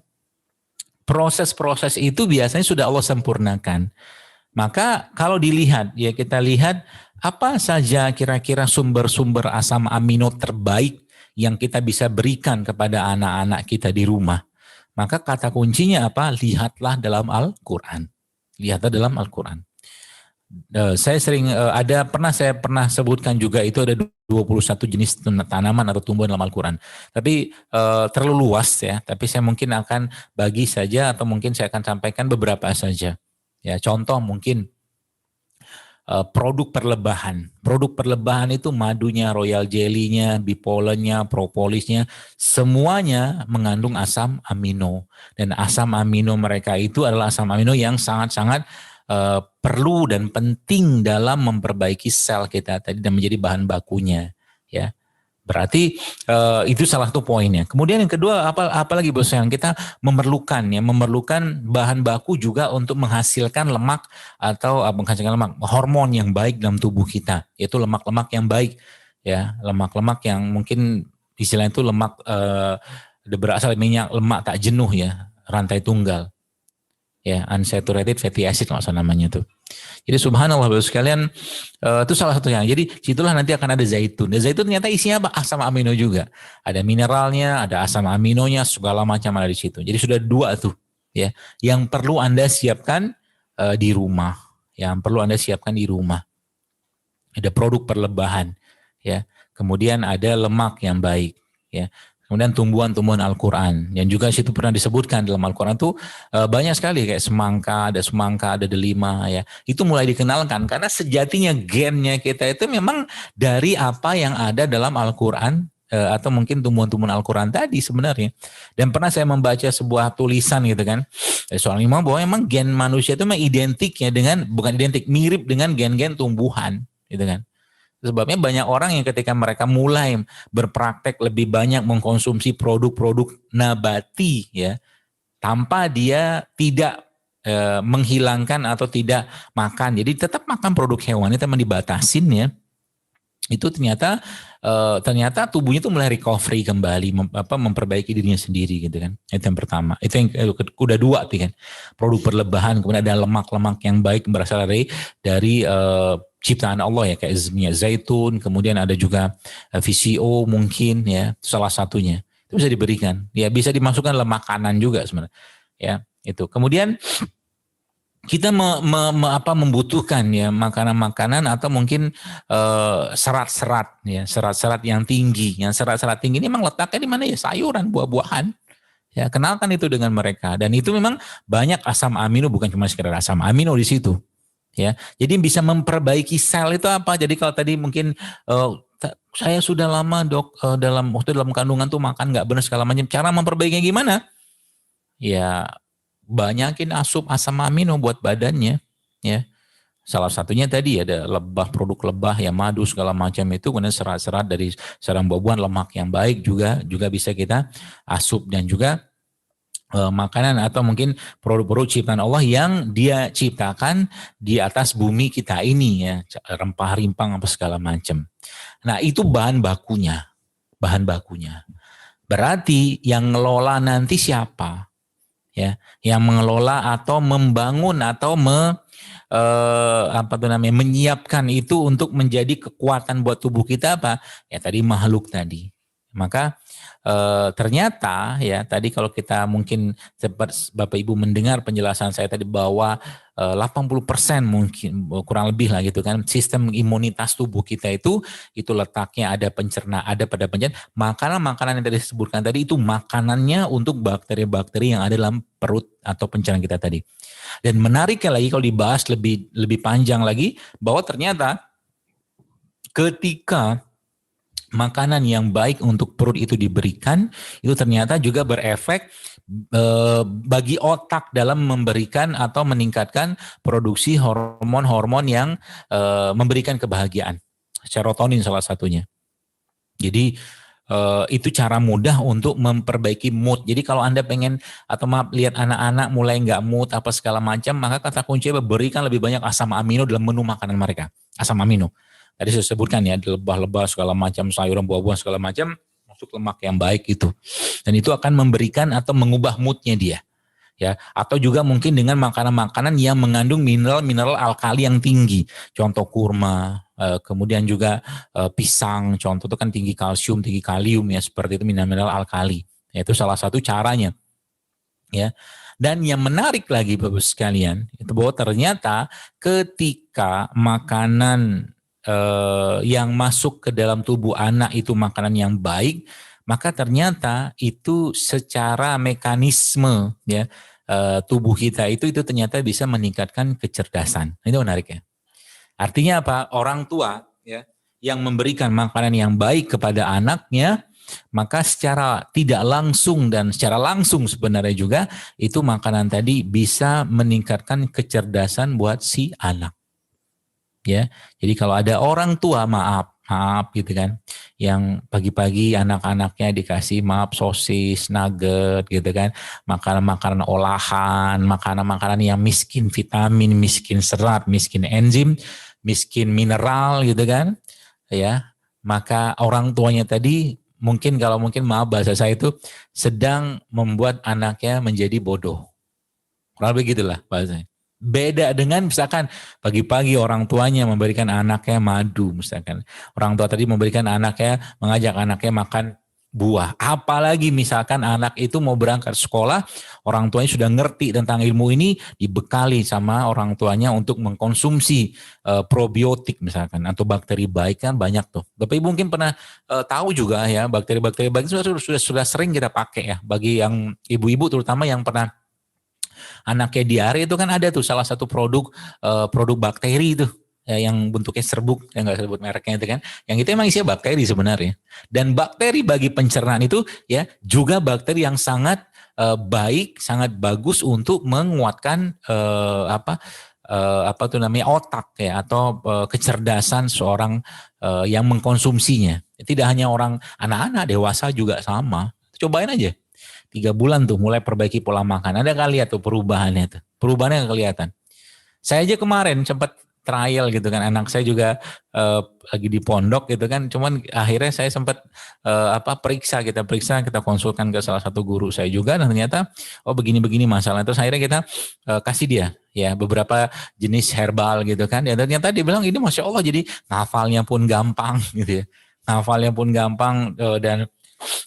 [SPEAKER 1] proses-proses itu biasanya sudah Allah sempurnakan. Maka kalau dilihat, ya kita lihat apa saja kira-kira sumber-sumber asam amino terbaik yang kita bisa berikan kepada anak-anak kita di rumah. Maka kata kuncinya apa? Lihatlah dalam Al-Quran. Lihatlah dalam Al-Quran. Saya pernah sebutkan juga itu ada 21 jenis tanaman atau tumbuhan dalam Al-Quran. Tapi terlalu luas ya, tapi saya mungkin akan bagi saja atau mungkin saya akan sampaikan beberapa saja. Ya, contoh mungkin produk perlebahan. Produk perlebahan itu madunya, royal jelly-nya, bipolennya, propolisnya, semuanya mengandung asam amino. Dan asam amino mereka itu adalah asam amino yang sangat-sangat perlu dan penting dalam memperbaiki sel kita tadi dan menjadi bahan bakunya ya. Berarti itu salah satu poinnya. Kemudian yang kedua apalagi bos yang kita memerlukan bahan baku juga untuk menghasilkan lemak atau hormon yang baik dalam tubuh kita, yaitu lemak-lemak yang baik ya, lemak-lemak yang mungkin istilahnya itu lemak berasal dari minyak lemak tak jenuh ya, rantai tunggal. Ya, unsaturated fatty acid maksud namanya tuh. Jadi subhanallah Bapak sekalian itu salah satunya. Jadi situlah nanti akan ada zaitun. Dan zaitun ternyata isinya apa? Asam amino juga. Ada mineralnya, ada asam aminonya, segala macam ada di situ. Jadi sudah 2 tuh ya. Yang perlu Anda siapkan di rumah. Yang perlu Anda siapkan di rumah. Ada produk perlebahan ya. Kemudian ada lemak yang baik ya. Kemudian tumbuhan-tumbuhan Al-Quran. Yang juga situ pernah disebutkan dalam Al-Quran tuh banyak sekali kayak semangka, ada delima ya. Itu mulai dikenalkan karena sejatinya gennya kita itu memang dari apa yang ada dalam Al-Quran atau mungkin tumbuhan-tumbuhan Al-Quran tadi sebenarnya. Dan pernah saya membaca sebuah tulisan gitu kan. Soal imam bahwa memang gen manusia itu memang mirip dengan gen-gen tumbuhan gitu kan. Sebabnya banyak orang yang ketika mereka mulai berpraktek lebih banyak mengkonsumsi produk-produk nabati ya, tanpa dia tidak menghilangkan atau tidak makan. Jadi tetap makan produk hewani teman dibatasin ya. Itu ternyata tubuhnya tuh mulai recovery kembali, memperbaiki dirinya sendiri gitu kan. Itu yang pertama. Itu yang udah 2 tuh kan. Produk perlebahan, kemudian ada lemak-lemak yang baik berasal dari ciptaan Allah ya, kayak minyak zaitun, kemudian ada juga VCO mungkin ya, salah satunya. Itu bisa diberikan. Ya bisa dimasukkan dalam makanan juga sebenarnya. ya itu. Kemudian kita membutuhkan ya makanan-makanan atau mungkin serat-serat ya, serat-serat yang tinggi. Yang serat-serat tinggi ini memang letaknya di mana ya? Sayuran, buah-buahan. Ya, kenalkan itu dengan mereka, dan itu memang banyak asam amino, bukan cuma sekedar asam amino di situ. Ya, jadi bisa memperbaiki sel itu apa? Jadi kalau tadi mungkin saya sudah lama dok dalam kandungan tuh makan nggak benar segala macam. Cara memperbaikinya gimana? Ya banyakin asam amino buat badannya, ya. Salah satunya tadi ada lebah, produk lebah ya, madu segala macam itu, kemudian serat-serat dari sarang buah-buahan, lemak yang baik juga bisa kita asup, dan juga makanan atau mungkin produk-produk ciptaan Allah yang Dia ciptakan di atas bumi kita ini ya, rempah rimpang apa segala macam. Nah, itu bahan bakunya. Berarti yang ngelola nanti siapa? Ya, yang mengelola atau membangun atau menyiapkan itu untuk menjadi kekuatan buat tubuh kita apa? Ya tadi makhluk tadi. Maka ternyata ya tadi kalau kita mungkin sempat Bapak Ibu mendengar penjelasan saya tadi bahwa 80% mungkin kurang lebih lah gitu kan, sistem imunitas tubuh kita itu letaknya ada pada pencernaan. Makanan-makanan yang tadi disebutkan tadi itu makanannya untuk bakteri-bakteri yang ada dalam perut atau pencernaan kita tadi. Dan menariknya lagi kalau dibahas lebih panjang lagi, bahwa ternyata ketika makanan yang baik untuk perut itu diberikan, itu ternyata juga berefek bagi otak dalam memberikan atau meningkatkan produksi hormon-hormon yang memberikan kebahagiaan. Serotonin salah satunya. Jadi itu cara mudah untuk memperbaiki mood. Jadi kalau Anda pengen atau lihat anak-anak mulai nggak mood apa segala macam, maka kata kuncinya berikan lebih banyak asam amino dalam menu makanan mereka. Asam amino. Tadi saya sebutkan ya, lebah-lebah segala macam, sayuran, buah-buahan segala macam, masuk lemak yang baik itu. Dan itu akan memberikan atau mengubah moodnya dia. Ya, atau juga mungkin dengan makanan-makanan yang mengandung mineral alkali yang tinggi. Contoh kurma, kemudian juga pisang, contoh itu kan tinggi kalsium, tinggi kalium ya, seperti itu, mineral alkali. Ya, itu salah satu caranya. Ya. Dan yang menarik lagi Bapak sekalian, itu bahwa ternyata ketika makanan yang masuk ke dalam tubuh anak itu makanan yang baik, maka ternyata itu secara mekanisme ya tubuh kita itu ternyata bisa meningkatkan kecerdasan. Itu menarik ya. Artinya apa? Orang tua ya yang memberikan makanan yang baik kepada anaknya, maka secara tidak langsung dan secara langsung sebenarnya juga itu makanan tadi bisa meningkatkan kecerdasan buat si anak. Ya, jadi kalau ada orang tua maaf gitu kan, yang pagi-pagi anak-anaknya dikasih sosis, nugget gitu kan, makanan-makanan olahan, makanan-makanan yang miskin vitamin, miskin serat, miskin enzim, miskin mineral gitu kan, ya, maka orang tuanya tadi mungkin bahasa saya itu sedang membuat anaknya menjadi bodoh. Kurang lebih gitulah bahasanya. Beda dengan misalkan pagi-pagi orang tuanya memberikan anaknya madu misalkan. Orang tua tadi mengajak anaknya makan buah. Apalagi misalkan anak itu mau berangkat sekolah, orang tuanya sudah ngerti tentang ilmu ini, dibekali sama orang tuanya untuk mengkonsumsi probiotik misalkan, atau bakteri baik kan banyak tuh. Bapak Ibu mungkin pernah tahu juga ya, bakteri-bakteri baik itu sudah sering kita pakai ya. Bagi yang ibu-ibu terutama yang pernah anaknya diare itu kan ada tuh salah satu produk bakteri itu ya, yang bentuknya serbuk, yang nggak sebut mereknya itu kan, yang itu emang isinya bakteri sebenarnya. Dan bakteri bagi pencernaan itu ya juga bakteri yang sangat baik, sangat bagus untuk menguatkan otak ya, atau kecerdasan seorang yang mengkonsumsinya. Tidak hanya orang anak-anak, dewasa juga sama. Cobain aja. 3 bulan tuh mulai perbaiki pola makan. Ada kali lihat tuh perubahannya tuh. Perubahannya kelihatan. Saya aja kemarin sempat trial gitu kan. Anak saya juga lagi di pondok gitu kan. Cuman akhirnya saya sempat periksa, kita konsulkan ke salah satu guru saya juga, dan ternyata begini-begini masalah. Terus akhirnya kita kasih dia ya beberapa jenis herbal gitu kan. Ya ternyata dia bilang ini Masya Allah, jadi ngafalnya pun gampang gitu ya. Ngafalnya pun gampang dan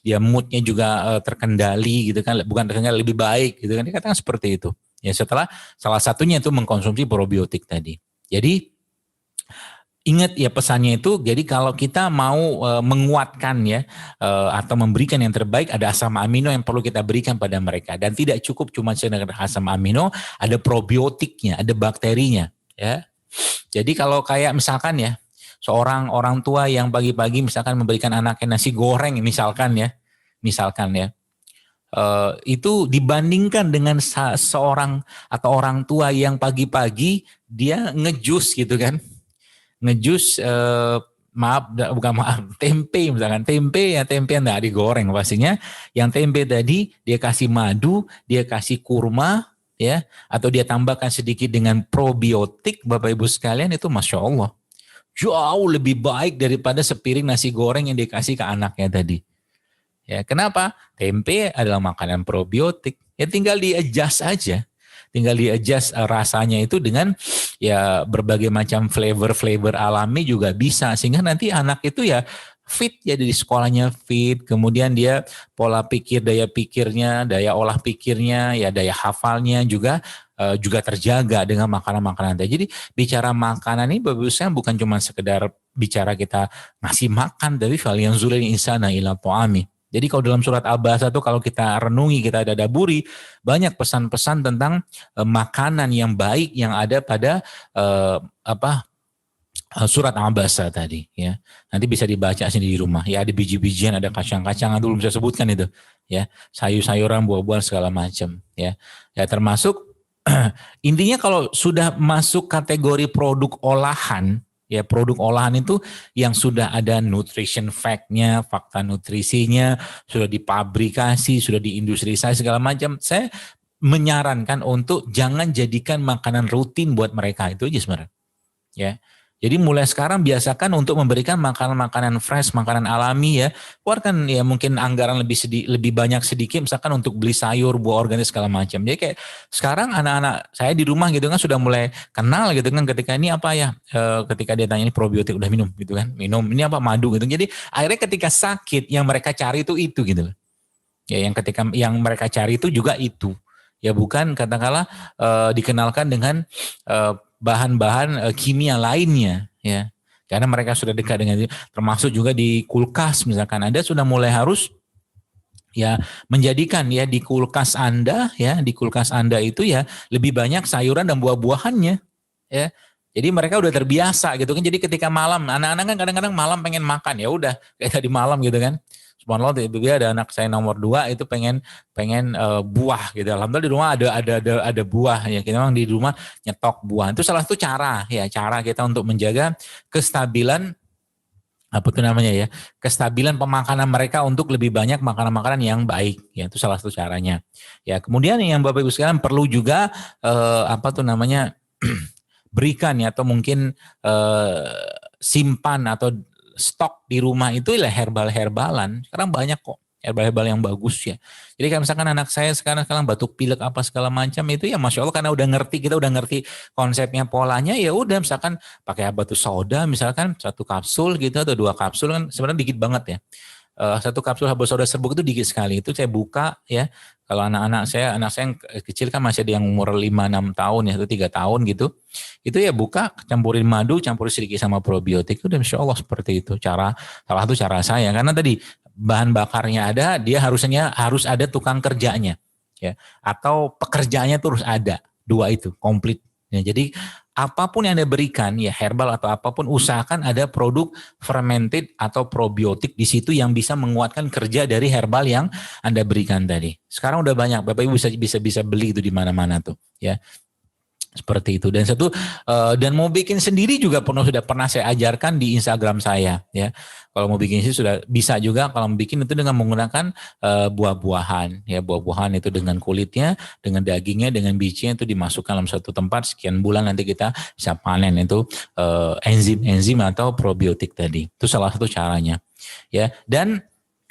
[SPEAKER 1] ya moodnya juga terkendali gitu kan, bukan terkendali, lebih baik gitu kan, dikatakan seperti itu. Ya setelah salah satunya itu mengkonsumsi probiotik tadi. Jadi ingat ya pesannya itu, jadi kalau kita mau menguatkan ya atau memberikan yang terbaik, ada asam amino yang perlu kita berikan pada mereka, dan tidak cukup cuma sekedar asam amino, ada probiotiknya, ada bakterinya ya. Jadi kalau kayak misalkan ya, seorang orang tua yang pagi-pagi misalkan memberikan anaknya nasi goreng misalkan ya, itu dibandingkan dengan seorang atau orang tua yang pagi-pagi dia ngejus gitu kan, ngejus bukan maaf, tempe misalkan, tempe nggak digoreng pastinya, yang tempe tadi dia kasih madu, dia kasih kurma ya, atau dia tambahkan sedikit dengan probiotik, Bapak Ibu sekalian, itu Masya Allah jauh lebih baik daripada sepiring nasi goreng yang dikasih ke anaknya tadi. Ya, kenapa? Tempe adalah makanan probiotik. Ya tinggal di-adjust aja. Tinggal di-adjust rasanya itu dengan ya berbagai macam flavor-flavor alami juga bisa. Sehingga nanti anak itu ya fit, ya di sekolahnya fit. Kemudian dia pola pikir, daya pikirnya, daya olah pikirnya, ya daya hafalnya juga terjaga dengan makanan-makanan tadi. Jadi bicara makanan ini bagusnya bukan cuma sekedar bicara kita ngasih makan, tapi falyanzuril insana ila ta'ami. Jadi kalau dalam surat Al-Baqarah itu kalau kita renungi, kita daburi, banyak pesan-pesan tentang makanan yang baik yang ada pada surat Al-Baqarah tadi ya. Nanti bisa dibaca sendiri di rumah. Ya ada biji-bijian, ada kacang-kacangan, dulu bisa sebutkan itu ya. Sayur-sayuran, buah-buahan segala macam ya. Ya termasuk intinya kalau sudah masuk kategori produk olahan, ya produk olahan itu yang sudah ada nutrition fact-nya, fakta nutrisinya, sudah dipabrikasi, sudah diindustrialisasi segala macam. Saya menyarankan untuk jangan jadikan makanan rutin buat mereka, itu aja sebenarnya. Ya. Jadi mulai sekarang biasakan untuk memberikan makanan-makanan fresh, makanan alami ya. Keluarkan ya mungkin anggaran lebih banyak sedikit misalkan untuk beli sayur, buah organik segala macam. Jadi kayak sekarang anak-anak saya di rumah gitu kan sudah mulai kenal gitu kan, ketika ini apa ya, ketika dia tanya ini probiotik, udah minum gitu kan. Minum ini apa, madu gitu. Jadi akhirnya ketika sakit yang mereka cari itu gitu loh. Ya yang mereka cari itu juga itu. Ya bukan katakanlah dikenalkan dengan bahan-bahan kimia lainnya ya, karena mereka sudah dekat dengan, termasuk juga di kulkas misalkan Anda sudah mulai harus ya menjadikan ya di kulkas Anda itu ya lebih banyak sayuran dan buah-buahannya ya. Jadi mereka udah terbiasa gitu kan. Jadi ketika malam, anak-anak kan kadang-kadang malam pengen makan, ya udah kayak tadi malam gitu kan. Subhanallah, tiba-tiba ada anak saya nomor 2 itu pengen buah gitu. Alhamdulillah di rumah ada buah ya. Kita memang di rumah nyetok buah. Itu salah satu cara kita untuk menjaga kestabilan kestabilan pemakanan mereka untuk lebih banyak makanan-makanan yang baik ya. Itu salah satu caranya. Ya, kemudian yang Bapak Ibu sekalian perlu juga berikan ya, atau mungkin simpan atau stok di rumah itu lah herbal-herbalan. Sekarang banyak kok herbal-herbal yang bagus ya. Jadi kayak misalkan anak saya sekarang batuk pilek apa segala macam itu ya Masya Allah, karena kita udah ngerti konsepnya, polanya, ya udah misalkan pakai habatus sauda misalkan 1 kapsul gitu atau 2 kapsul kan sebenarnya dikit banget ya. 1 kapsul habatus sauda serbuk itu dikit sekali, itu saya buka ya. Kalau anak saya yang kecil kan masih ada yang umur 5-6 tahun ya, atau 3 tahun gitu. Itu ya buka, campurin madu, campurin sedikit sama probiotik, udah Masya Allah seperti itu. Salah satu cara saya, karena tadi bahan bakarnya ada, dia harus ada tukang kerjanya ya, atau pekerjaannya terus ada, 2 itu komplit. Ya, jadi apapun yang Anda berikan ya, herbal atau apapun, usahakan ada produk fermented atau probiotik di situ yang bisa menguatkan kerja dari herbal yang Anda berikan tadi. Sekarang udah banyak, Bapak Ibu bisa beli itu di mana-mana tuh ya. Seperti itu. Dan mau bikin sendiri juga sudah pernah saya ajarkan di Instagram saya ya. Kalau mau bikin sendiri sudah bisa juga, kalau mau bikin itu dengan menggunakan buah-buahan ya, buah-buahan itu dengan kulitnya, dengan dagingnya, dengan bijinya, itu dimasukkan dalam satu tempat, sekian bulan nanti kita bisa panen itu enzim atau probiotik tadi. Itu salah satu caranya ya. Dan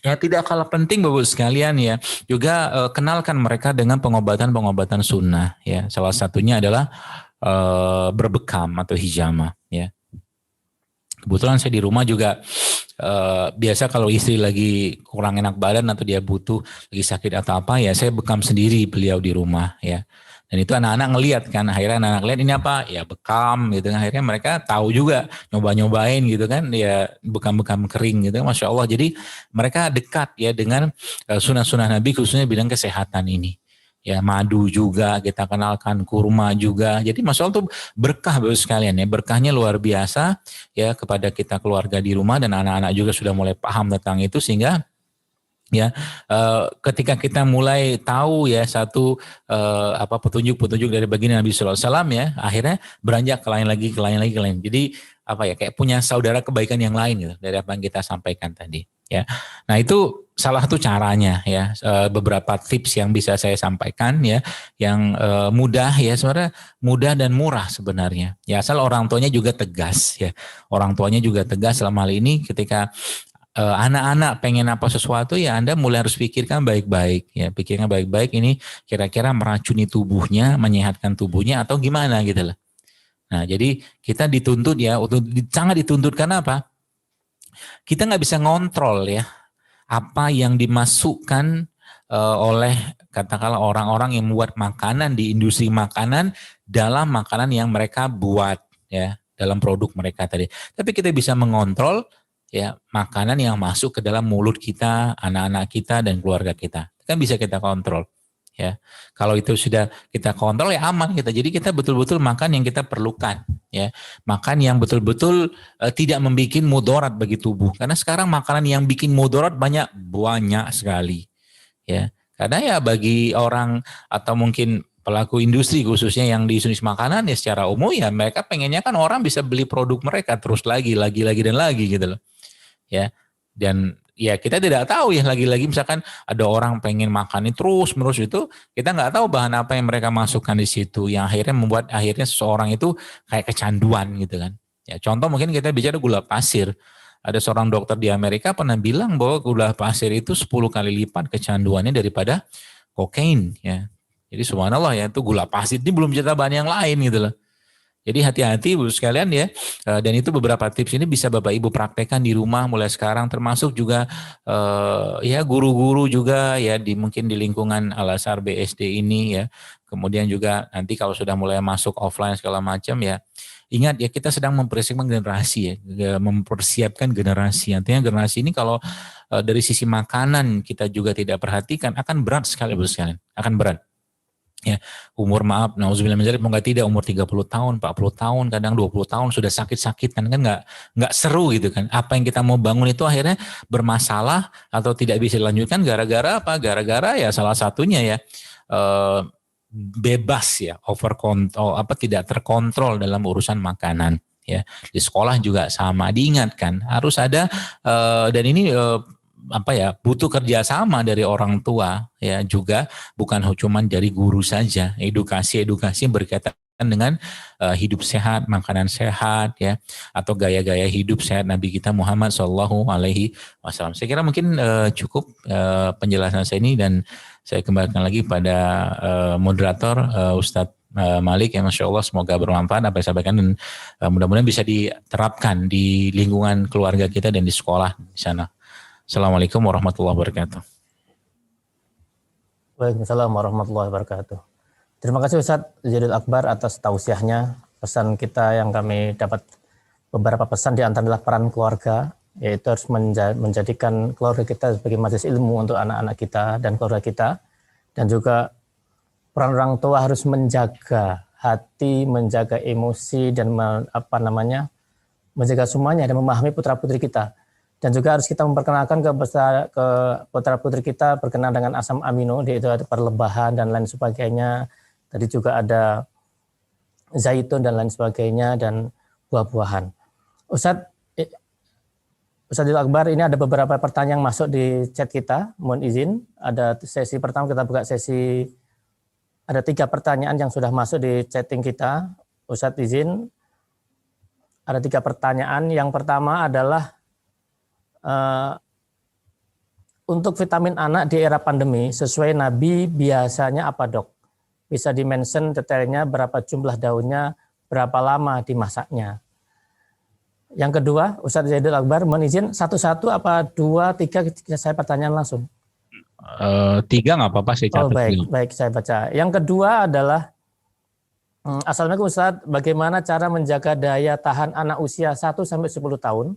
[SPEAKER 1] ya tidak kalah penting Bapak sekalian ya, juga kenalkan mereka dengan pengobatan sunnah ya. Salah satunya adalah berbekam atau hijama ya. Kebetulan saya di rumah juga biasa kalau istri lagi kurang enak badan atau dia butuh lagi sakit atau apa ya saya bekam sendiri beliau di rumah ya. Dan itu anak-anak ngelihat kan, akhirnya anak-anak lihat ini apa ya bekam gitu kan, akhirnya mereka tahu juga nyoba-nyobain gitu kan ya bekam-bekam kering gitu, Masya Allah. Jadi mereka dekat ya dengan sunnah-sunnah Nabi khususnya bidang kesehatan ini. Ya madu juga kita kenalkan, kurma juga. Jadi Masya Allah tuh berkah Bapak sekalian ya, berkahnya luar biasa ya kepada kita keluarga di rumah dan anak-anak juga sudah mulai paham tentang itu sehingga ya ketika kita mulai tahu ya satu apa petunjuk-petunjuk dari baginda Nabi Sallallahu Alaihi Wasallam ya akhirnya beranjak ke lain lagi ke lain lagi ke lain. Jadi apa ya kayak punya saudara kebaikan yang lain gitu dari apa yang kita sampaikan tadi ya. Nah itu salah satu caranya ya, beberapa tips yang bisa saya sampaikan ya yang mudah ya, sebenarnya mudah dan murah sebenarnya ya, asal orang tuanya juga tegas ya, orang tuanya juga tegas dalam hal ini ketika anak-anak pengen apa sesuatu ya Anda mulai harus pikirkan baik-baik ya, pikirkan baik-baik ini kira-kira meracuni tubuhnya, menyehatkan tubuhnya atau gimana gitu loh. Nah jadi kita dituntut ya, sangat dituntut karena apa? Kita nggak bisa ngontrol ya apa yang dimasukkan oleh katakanlah orang-orang yang membuat makanan di industri makanan dalam makanan yang mereka buat ya, dalam produk mereka tadi. Tapi kita bisa mengontrol ya makanan yang masuk ke dalam mulut kita, anak-anak kita dan keluarga kita. Kan bisa kita kontrol. Ya, kalau itu sudah kita kontrol ya aman kita. Jadi kita betul-betul makan yang kita perlukan, ya, makan yang betul-betul tidak membuat mudarat bagi tubuh. Karena sekarang makanan yang bikin mudarat banyak sekali, ya. Karena ya bagi orang atau mungkin pelaku industri khususnya yang di industri makanan ya secara umum ya mereka pengennya kan orang bisa beli produk mereka terus lagi dan lagi gitu loh, ya. Dan ya kita tidak tahu ya lagi-lagi misalkan ada orang pengen makan ini terus menerus itu kita nggak tahu bahan apa yang mereka masukkan di situ yang akhirnya membuat akhirnya seseorang itu kayak kecanduan gitu kan. Ya contoh mungkin kita bicara gula pasir. Ada seorang dokter di Amerika pernah bilang bahwa gula pasir itu 10 kali lipat kecanduannya daripada kokain ya. Jadi subhanallah ya itu gula pasir ini belum cerita bahan yang lain gitu loh. Jadi hati-hati Bu sekalian ya, dan itu beberapa tips ini bisa Bapak Ibu praktekkan di rumah mulai sekarang, termasuk juga ya guru-guru juga ya mungkin di lingkungan Al-Azhar BSD ini ya, kemudian juga nanti kalau sudah mulai masuk offline segala macam ya, ingat ya kita sedang mempersiapkan generasi, artinya generasi ini kalau dari sisi makanan kita juga tidak perhatikan akan berat sekali Bu sekalian, akan berat. Ya, umur maaf, nauzubillah min dzalik, moga tidak umur 30 tahun, 40 tahun, kadang 20 tahun sudah sakit-sakitan kan nggak seru gitu kan. Apa yang kita mau bangun itu akhirnya bermasalah atau tidak bisa dilanjutkan gara-gara apa? Gara-gara ya salah satunya ya bebas ya, over control apa tidak terkontrol dalam urusan makanan ya. Di sekolah juga sama diingatkan harus ada dan ini apa ya butuh kerjasama dari orang tua ya juga bukan cuma dari guru saja, edukasi berkaitan dengan hidup sehat, makanan sehat ya atau gaya-gaya hidup sehat Nabi kita Muhammad Shallallahu Alaihi Wasallam. Saya kira mungkin cukup penjelasan saya ini dan saya kembalikan lagi pada moderator Ustadz Malik ya, Masya Allah semoga bermanfaat apa yang saya sampaikan dan mudah-mudahan bisa diterapkan di lingkungan keluarga kita dan di sekolah di sana. Assalamualaikum warahmatullahi wabarakatuh.
[SPEAKER 2] Waalaikumsalam warahmatullahi wabarakatuh. Terima kasih Ustadz Jadil Akbar atas tausiahnya. Pesan kita yang kami dapat beberapa pesan di antara adalah peran keluarga, yaitu harus menjadikan keluarga kita sebagai majelis ilmu untuk anak-anak kita dan keluarga kita. Dan juga peran orang tua harus menjaga hati, menjaga emosi dan menjaga semuanya dan memahami putra-putri kita. Dan juga harus kita memperkenalkan ke putra-putri kita berkenal dengan asam amino, yaitu ada perlebahan dan lain sebagainya. Tadi juga ada zaitun dan lain sebagainya dan buah-buahan. Ustadz Akbar, ini ada beberapa pertanyaan yang masuk di chat kita. Mohon izin, ada sesi pertama kita buka sesi, ada 3 pertanyaan yang sudah masuk di chatting kita. Ustadz izin, ada 3 pertanyaan. Yang pertama adalah, untuk vitamin anak di era pandemi sesuai Nabi biasanya apa dok? Bisa dimention detailnya berapa jumlah daunnya, berapa lama dimasaknya? Yang kedua, Ustadz Zaidul Akbar menizin satu-satu apa 2, 3 saya pertanyaan langsung.
[SPEAKER 1] 3 nggak apa-apa, saya
[SPEAKER 2] Oh
[SPEAKER 1] catat.
[SPEAKER 2] baik saya baca. Yang kedua adalah, Assalamualaikum Ustadz, bagaimana cara menjaga daya tahan anak usia 1-10 tahun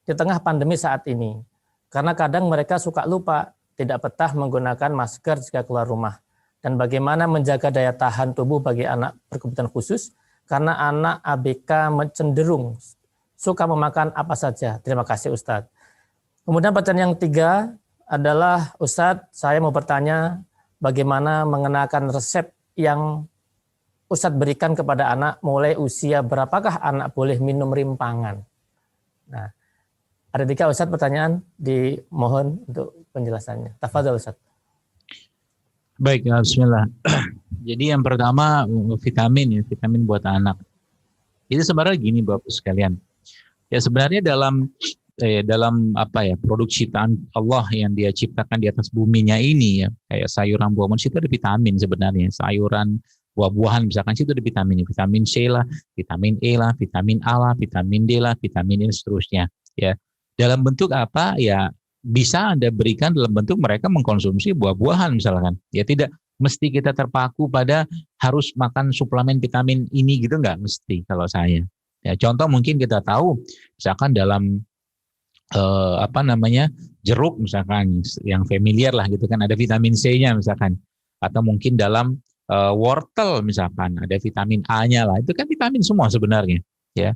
[SPEAKER 2] di tengah pandemi saat ini? Karena kadang mereka suka lupa, tidak betah menggunakan masker jika keluar rumah. Dan bagaimana menjaga daya tahan tubuh bagi anak berkebutuhan khusus, karena anak ABK cenderung suka memakan apa saja. Terima kasih Ustadz. Kemudian pertanyaan yang 3 adalah, Ustadz, saya mau bertanya bagaimana mengenakan resep yang Ustadz berikan kepada anak mulai usia berapakah anak boleh minum rimpangan. Nah, ada 3 Ustadz pertanyaan, dimohon untuk penjelasannya. Tafadhol Ustadz.
[SPEAKER 1] Baik, bismillah. Jadi yang pertama vitamin buat anak. Itu sebenarnya gini Bapak sekalian. Ya sebenarnya dalam produk ciptaan Allah yang Dia ciptakan di atas buminya ini ya, kayak sayuran buah-buahan itu ada vitamin sebenarnya. Sayuran buah-buahan misalkan situ ada vitamin C lah, vitamin E lah, vitamin A lah, vitamin D lah, vitamin ini seterusnya ya. Dalam bentuk apa ya, bisa Anda berikan dalam bentuk mereka mengkonsumsi buah-buahan misalkan. Ya tidak mesti kita terpaku pada harus makan suplemen vitamin ini gitu, nggak mesti kalau saya. Ya, contoh mungkin kita tahu misalkan dalam jeruk misalkan yang familiar lah gitu kan, ada vitamin C-nya misalkan, atau mungkin dalam wortel misalkan ada vitamin A-nya lah, itu kan vitamin semua sebenarnya ya.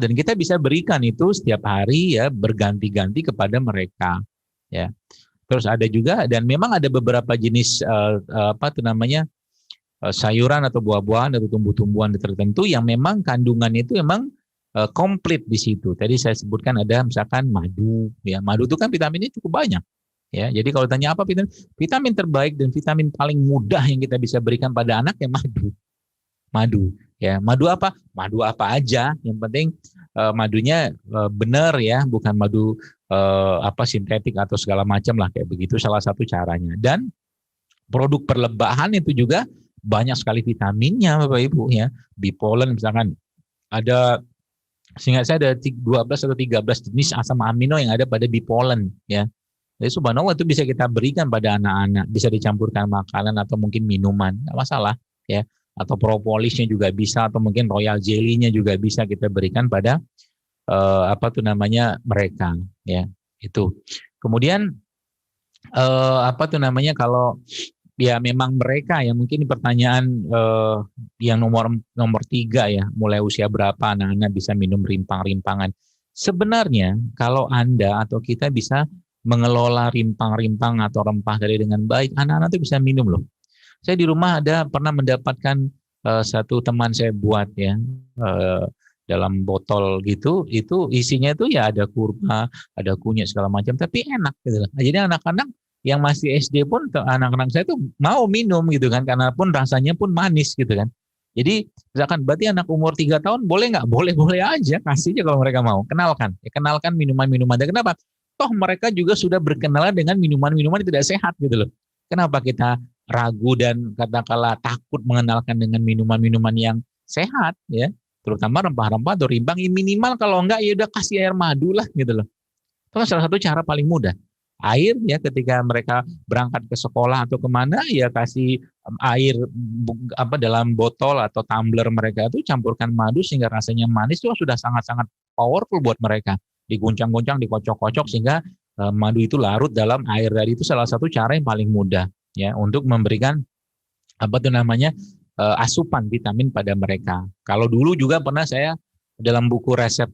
[SPEAKER 1] Dan kita bisa berikan itu setiap hari ya, berganti-ganti kepada mereka ya. Terus ada juga, dan memang ada beberapa jenis sayuran atau buah-buahan atau tumbuh-tumbuhan tertentu yang memang kandungannya itu memang komplit di situ. Tadi saya sebutkan ada misalkan madu, ya madu itu kan vitaminnya cukup banyak, ya. Jadi kalau tanya apa vitamin terbaik dan vitamin paling mudah yang kita bisa berikan pada anak ya madu, ya madu apa aja, yang penting madunya benar ya, bukan madu sintetik atau segala macam lah kayak begitu, salah satu caranya. Dan produk perlebahan itu juga banyak sekali vitaminnya Bapak Ibu ya. Bipolen misalkan ada, seingat saya ada 12 atau 13 jenis asam amino yang ada pada bipolen ya. Jadi subhanallah itu bisa kita berikan pada anak-anak, bisa dicampurkan makanan atau mungkin minuman, nggak masalah ya. Atau propolisnya juga bisa, atau mungkin royal jelly-nya juga bisa kita berikan pada mereka ya. Itu. Kemudian kalau ya memang mereka ya, mungkin pertanyaan yang nomor 3 ya, mulai usia berapa anak-anak bisa minum rimpang-rimpangan. Sebenarnya kalau Anda atau kita bisa mengelola rimpang-rimpang atau rempah tadi dengan baik, anak-anak itu bisa minum loh. Saya di rumah pernah mendapatkan satu teman saya buat ya, dalam botol gitu, itu isinya itu ya ada kurma, ada kunyit segala macam, tapi enak gitu. Nah, jadi anak-anak yang masih SD pun, anak-anak saya tuh mau minum gitu kan, karena pun rasanya pun manis gitu kan. Jadi misalkan berarti anak umur 3 tahun boleh nggak? Boleh aja, kasih aja kalau mereka mau. Kenalkan minuman-minuman. Dan kenapa? Toh mereka juga sudah berkenalan dengan minuman-minuman yang tidak sehat gitu loh. Kenapa kita ragu dan katakanlah takut mengenalkan dengan minuman-minuman yang sehat ya, terutama rempah-rempah atau rimpang. Minimal kalau enggak ya udah kasih air madu lah gitu loh. Itu salah satu cara paling mudah. Air ya, ketika mereka berangkat ke sekolah atau kemana ya, kasih air dalam botol atau tumbler mereka itu campurkan madu sehingga rasanya manis, itu sudah sangat-sangat powerful buat mereka. Diguncang-guncang, dikocok-kocok sehingga madu itu larut dalam air. Dari itu salah satu cara yang paling mudah ya untuk memberikan asupan vitamin pada mereka. Kalau dulu juga pernah saya dalam buku resep,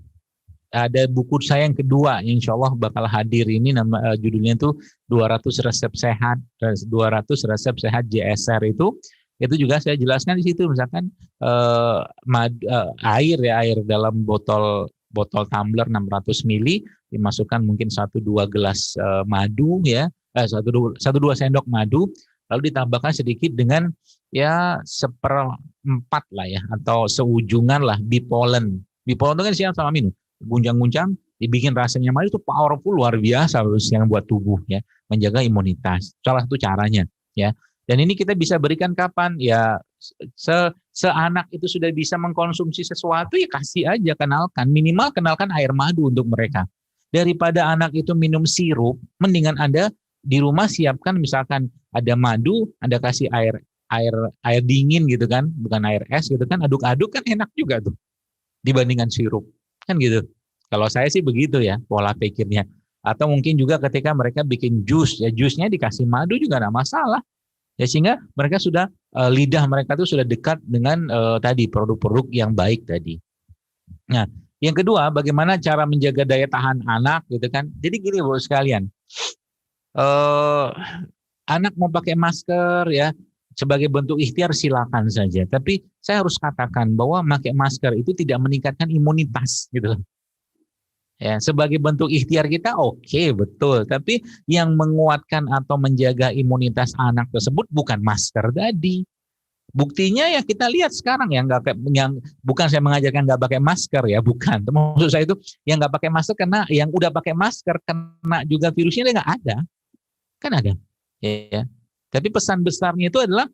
[SPEAKER 1] ada buku saya yang kedua, insya Allah bakal hadir ini, judulnya itu 200 resep sehat, 200 resep sehat JSR itu juga saya jelaskan di situ, misalkan air dalam botol tumbler 600 ml dimasukkan mungkin 1-2 gelas madu ya, 1-2 sendok madu, lalu ditambahkan sedikit dengan ya 1/4 lah ya, atau seujungan lah bipolen. Bipolen itu kan siapa sama minum, guncang-guncang, dibikin rasanya manis, itu powerful luar biasa yang buat tubuh ya, menjaga imunitas. Salah satu caranya ya. Dan ini kita bisa berikan kapan? Ya seanak itu sudah bisa mengkonsumsi sesuatu, ya kasih aja, kenalkan. Minimal kenalkan air madu untuk mereka. Daripada anak itu minum sirup, mendingan Anda di rumah siapkan misalkan ada madu, Anda kasih air dingin gitu kan, bukan air es gitu kan, aduk-aduk kan enak juga tuh dibandingkan sirup. Kan gitu. Kalau saya sih begitu ya pola pikirnya. Atau mungkin juga ketika mereka bikin jus, ya jusnya dikasih madu juga enggak masalah. Ya sehingga mereka sudah lidah mereka tuh sudah dekat dengan tadi produk-produk yang baik tadi. Nah, yang kedua, bagaimana cara menjaga daya tahan anak gitu kan? Jadi gini Bu sekalian, anak mau pakai masker ya sebagai bentuk ikhtiar silakan saja. Tapi saya harus katakan bahwa pakai masker itu tidak meningkatkan imunitas gitu loh. Ya, sebagai bentuk ikhtiar kita oke, betul. Tapi yang menguatkan atau menjaga imunitas anak tersebut bukan masker tadi. Buktinya ya kita lihat sekarang yang bukan saya mengajarkan nggak pakai masker ya, bukan. Maksud saya itu yang nggak pakai masker karena yang udah pakai masker kena juga virusnya nggak ada, kan ada. Ya. Tapi pesan besarnya itu adalah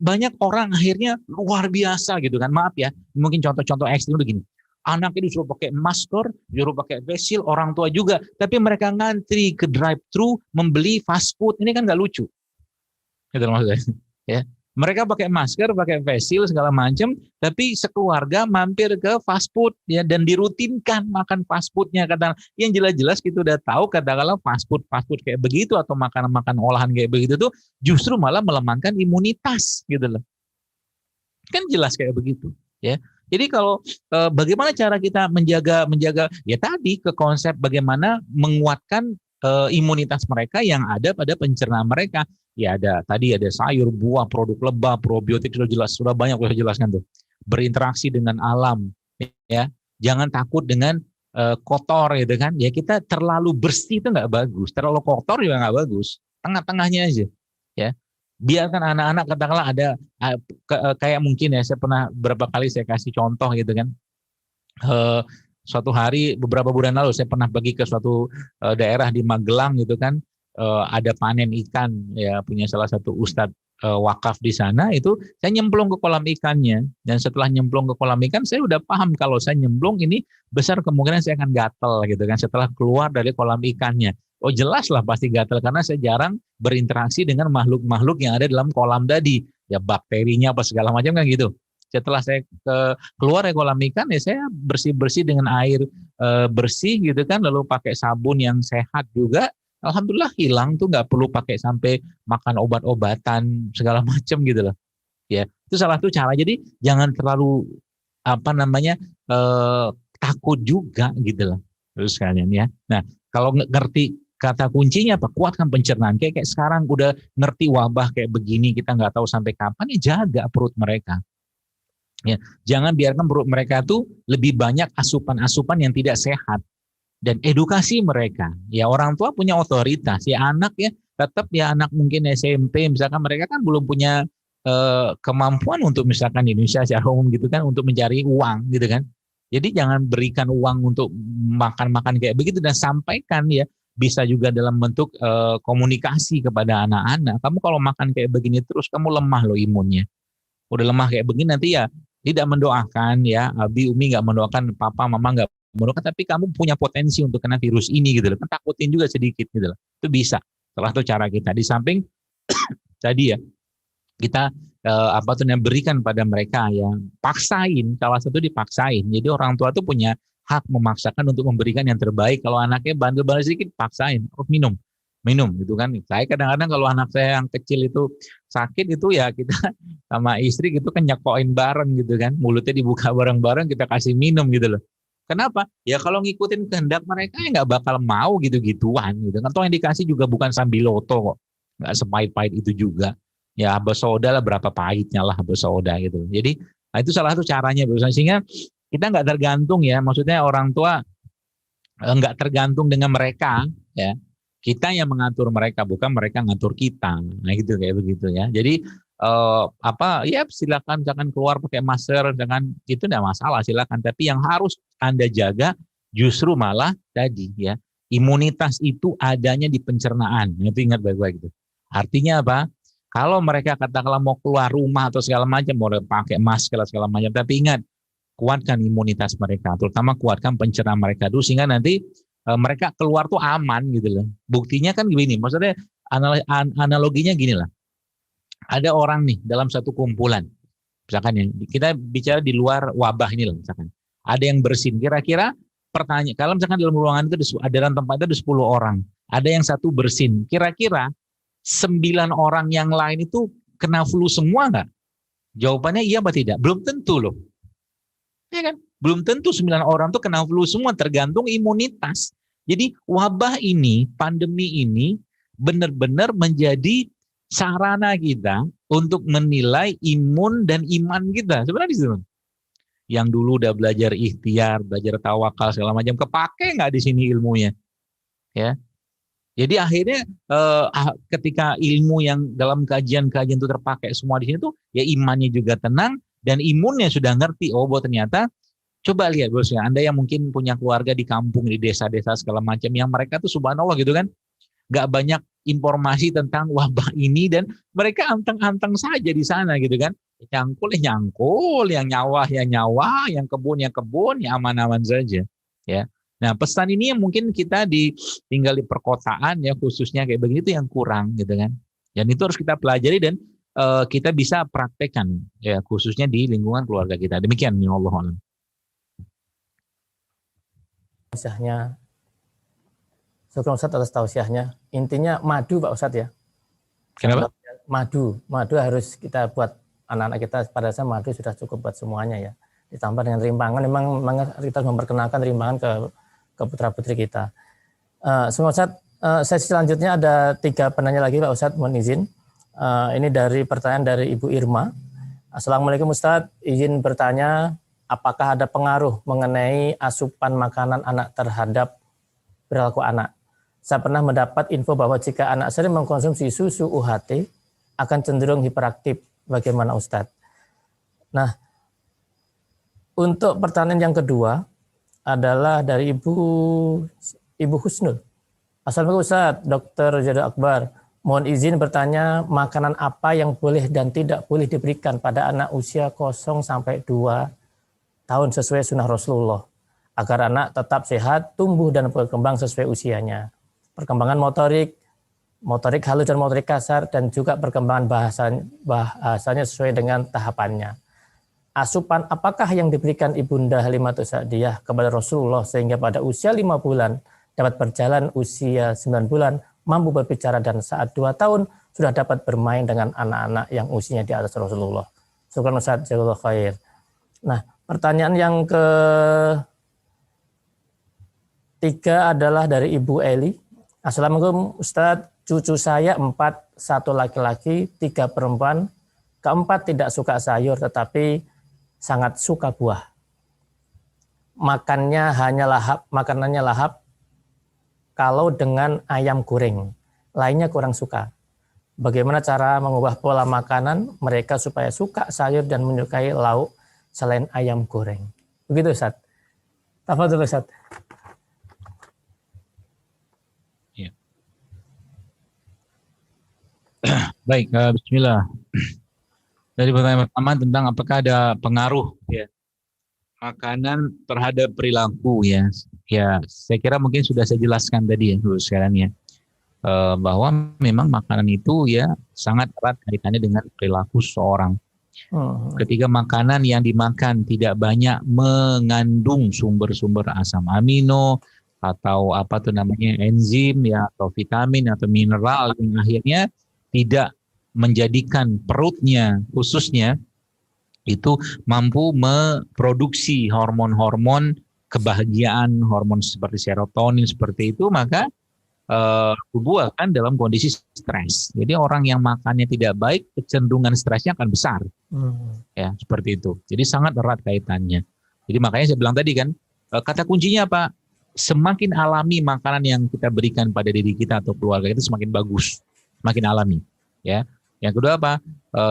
[SPEAKER 1] banyak orang akhirnya luar biasa gitu kan. Maaf ya, mungkin contoh-contoh ekstrim begini. Anak itu disuruh pakai masker, disuruh pakai face shield, orang tua juga. Tapi mereka ngantri ke drive-thru membeli fast food. Ini kan nggak lucu. Itu maksudnya. Ya. Mereka pakai masker, pakai face shield segala macam, tapi sekeluarga mampir ke fast food ya dan dirutinkan makan fast foodnya. Kata yang jelas-jelas kita udah tahu katakanlah fast food kayak begitu atau makanan-makanan olahan kayak begitu tuh justru malah melemahkan imunitas gitu loh. Kan jelas kayak begitu ya. Jadi kalau bagaimana cara kita menjaga ya tadi ke konsep bagaimana menguatkan imunitas mereka yang ada pada pencernaan mereka. Ya ada sayur, buah, produk lebah, probiotik sudah banyak saya jelaskan tuh. Berinteraksi dengan alam ya. Jangan takut dengan kotor gitu kan. Ya kita terlalu bersih itu nggak bagus, terlalu kotor juga nggak bagus. Tengah-tengahnya aja ya. Biarkan anak-anak katakanlah ada kayak mungkin ya saya pernah berapa kali saya kasih contoh gitu kan. Suatu hari beberapa bulan lalu saya pernah pergi ke suatu daerah di Magelang gitu kan, ada panen ikan ya punya salah satu ustadz wakaf di sana. Itu saya nyemplung ke kolam ikannya dan setelah nyemplung ke kolam ikan saya udah paham kalau saya nyemplung ini besar kemungkinan saya akan gatel gitu kan setelah keluar dari kolam ikannya. Oh jelas lah pasti gatal karena saya jarang berinteraksi dengan makhluk-makhluk yang ada dalam kolam tadi. Ya bakterinya apa segala macam kan gitu. Setelah saya keluar dari kolam ikan ya saya bersih-bersih dengan air bersih gitu kan. Lalu pakai sabun yang sehat juga. Alhamdulillah hilang tuh nggak perlu pakai sampai makan obat-obatan segala macam gitu loh. Ya itu salah satu cara. Jadi jangan terlalu takut juga gitu loh. Terus kalian ya. Nah kalau ngerti kata kuncinya apa? Kuatkan pencernaan. Kayak sekarang udah ngerti wabah kayak begini, kita nggak tahu sampai kapan, ya jaga perut mereka. Ya, jangan biarkan perut mereka tuh lebih banyak asupan-asupan yang tidak sehat. Dan edukasi mereka. Ya orang tua punya otoritas. Ya anak ya, tetap ya anak mungkin SMP, misalkan mereka kan belum punya kemampuan untuk misalkan di Indonesia secara umum gitu kan, untuk mencari uang gitu kan. Jadi jangan berikan uang untuk makan-makan kayak begitu dan sampaikan ya. Bisa juga dalam bentuk komunikasi kepada anak-anak. Kamu kalau makan kayak begini terus, kamu lemah loh imunnya. Udah lemah kayak begini nanti ya tidak mendoakan ya. Abi, Umi nggak mendoakan, Papa, Mama nggak mendoakan, tapi kamu punya potensi untuk kena virus ini gitu loh. Kan takutin juga sedikit gitu loh. Itu bisa. Salah satu cara kita. Di samping tadi ya, kita berikan pada mereka yang paksain, salah satu dipaksain. Jadi orang tua tuh punya hak memaksakan untuk memberikan yang terbaik. Kalau anaknya bandel-bandel sedikit, paksain, minum gitu kan. Saya kadang-kadang kalau anak saya yang kecil itu sakit itu ya kita sama istri gitu kan nyekoin bareng gitu kan, mulutnya dibuka bareng-bareng, kita kasih minum gitu loh. Kenapa? Ya kalau ngikutin kehendak mereka ya nggak bakal mau gitu-gituan gitu kan. Toh yang dikasih juga bukan sambiloto kok, nggak sepahit-pahit itu juga. Ya habis soda lah, berapa pahitnya lah habis soda gitu. Jadi itu salah satu caranya, sehingga kita nggak tergantung ya, maksudnya orang tua nggak tergantung dengan mereka ya. Kita yang mengatur mereka, bukan mereka ngatur kita. Nah gitu kayak begitu ya. Jadi ya silakan jangan keluar pakai masker, jangan, itu tidak masalah, silakan. Tapi yang harus Anda jaga justru malah tadi ya, imunitas itu adanya di pencernaan. Itu ingat baik-baik itu. Artinya apa? Kalau mereka katakanlah mau keluar rumah atau segala macam, boleh pakai masker segala macam. Tapi ingat, kuatkan imunitas mereka, terutama kuatkan pencernaan mereka dulu sehingga nanti mereka keluar tuh aman gitu loh. Buktinya kan gini, maksudnya analoginya gini lah. Ada orang nih dalam satu kumpulan, misalkan ya, kita bicara di luar wabah ini lah, misalkan. Ada yang bersin, kira-kira pertanyaan, kalau misalkan dalam ruangan itu ada dalam tempat itu ada 10 orang, ada yang satu bersin, kira-kira 9 orang yang lain itu kena flu semua nggak? Jawabannya iya apa tidak? Belum tentu loh. Ya kan? Belum tentu 9 orang itu kena flu semua, tergantung imunitas. Jadi wabah ini, pandemi ini benar-benar menjadi sarana kita untuk menilai imun dan iman kita. Sebenarnya di situ. Yang dulu udah belajar ikhtiar, belajar tawakal segala macam, kepake nggak di sini ilmunya? Ya. Jadi akhirnya ketika ilmu yang dalam kajian-kajian itu terpakai semua di sini tuh, ya imannya juga tenang dan imunnya sudah ngerti. Oh, bahwa ternyata coba lihat bosnya, Anda yang mungkin punya keluarga di kampung, di desa-desa segala macam, yang mereka tuh subhanallah gitu kan, nggak banyak informasi tentang wabah ini dan mereka anteng-anteng saja di sana gitu kan. Nyangkul ya nyangkul, yang nyawa ya nyawa, yang kebun ya kebun, ya aman-aman saja. Ya. Nah, pesan ini yang mungkin kita tinggal di perkotaan ya, khususnya kayak begini itu yang kurang gitu kan. Dan itu harus kita pelajari dan kita bisa praktekkan ya, khususnya di lingkungan keluarga kita. Demikian ya Allah.
[SPEAKER 2] Tausiahnya, syukur Ustadz atas tausiahnya. Intinya madu Pak Ustadz ya.
[SPEAKER 1] Kenapa?
[SPEAKER 2] Madu harus kita buat anak-anak kita, pada saat madu sudah cukup buat semuanya ya. Ditambah dengan rimbangan, memang kita harus memperkenalkan rimbangan ke putra-putri kita. Semua Ustadz, sesi selanjutnya ada 3 penanya lagi Pak Ustadz, mohon izin. Ini dari pertanyaan dari Ibu Irma. Assalamualaikum Ustadz, izin bertanya, apakah ada pengaruh mengenai asupan makanan anak terhadap perilaku anak? Saya pernah mendapat info bahwa jika anak sering mengkonsumsi susu UHT akan cenderung hiperaktif. Bagaimana Ustadz? Nah, untuk pertanyaan yang kedua adalah dari Ibu Husnul. Assalamualaikum Ustadz, Dr. Jadul Akbar. Mohon izin bertanya, makanan apa yang boleh dan tidak boleh diberikan pada anak usia 0 sampai 2 tahun sesuai sunnah Rasulullah, agar anak tetap sehat, tumbuh dan berkembang sesuai usianya. Perkembangan motorik halus dan motorik kasar, dan juga perkembangan bahasanya sesuai dengan tahapannya. Asupan apakah yang diberikan Ibunda Halimatus Sa'diyah kepada Rasulullah sehingga pada usia 5 bulan dapat berjalan, usia 9 bulan mampu berbicara, dan saat 2 tahun sudah dapat bermain dengan anak-anak yang usianya di atas Rasulullah. Syukran Ustaz, jazakallahu khair. Nah, pertanyaan yang ketiga adalah dari Ibu Eli. Assalamualaikum Ustaz, cucu saya 4, 1 laki-laki, 3 perempuan. Keempat tidak suka sayur tetapi sangat suka buah. Makanannya lahap kalau dengan ayam goreng. Lainnya kurang suka. Bagaimana cara mengubah pola makanan mereka supaya suka sayur dan menyukai lauk selain ayam goreng? Begitu Ustaz. Tafadhol Ustaz.
[SPEAKER 1] Ya. Baik, bismillah. Dari pertanyaan pertama tentang apakah ada pengaruh ya makanan terhadap perilaku ya. Ya, saya kira mungkin sudah saya jelaskan tadi ya dulu sekarang ya. Bahwa memang makanan itu ya sangat erat kaitannya dengan perilaku seseorang. Ketika makanan yang dimakan tidak banyak mengandung sumber-sumber asam amino atau apa tuh namanya enzim ya, atau vitamin atau mineral yang akhirnya tidak menjadikan perutnya khususnya itu mampu memproduksi hormon-hormon kebahagiaan, hormon seperti serotonin seperti itu, maka tubuh akan dalam kondisi stres. Jadi orang yang makannya tidak baik, kecenderungan stresnya akan besar. Ya, seperti itu. Jadi sangat erat kaitannya. Jadi makanya saya bilang tadi kan, kata kuncinya apa? Semakin alami makanan yang kita berikan pada diri kita atau keluarga kita, semakin bagus, semakin alami. Ya, Yang kedua apa?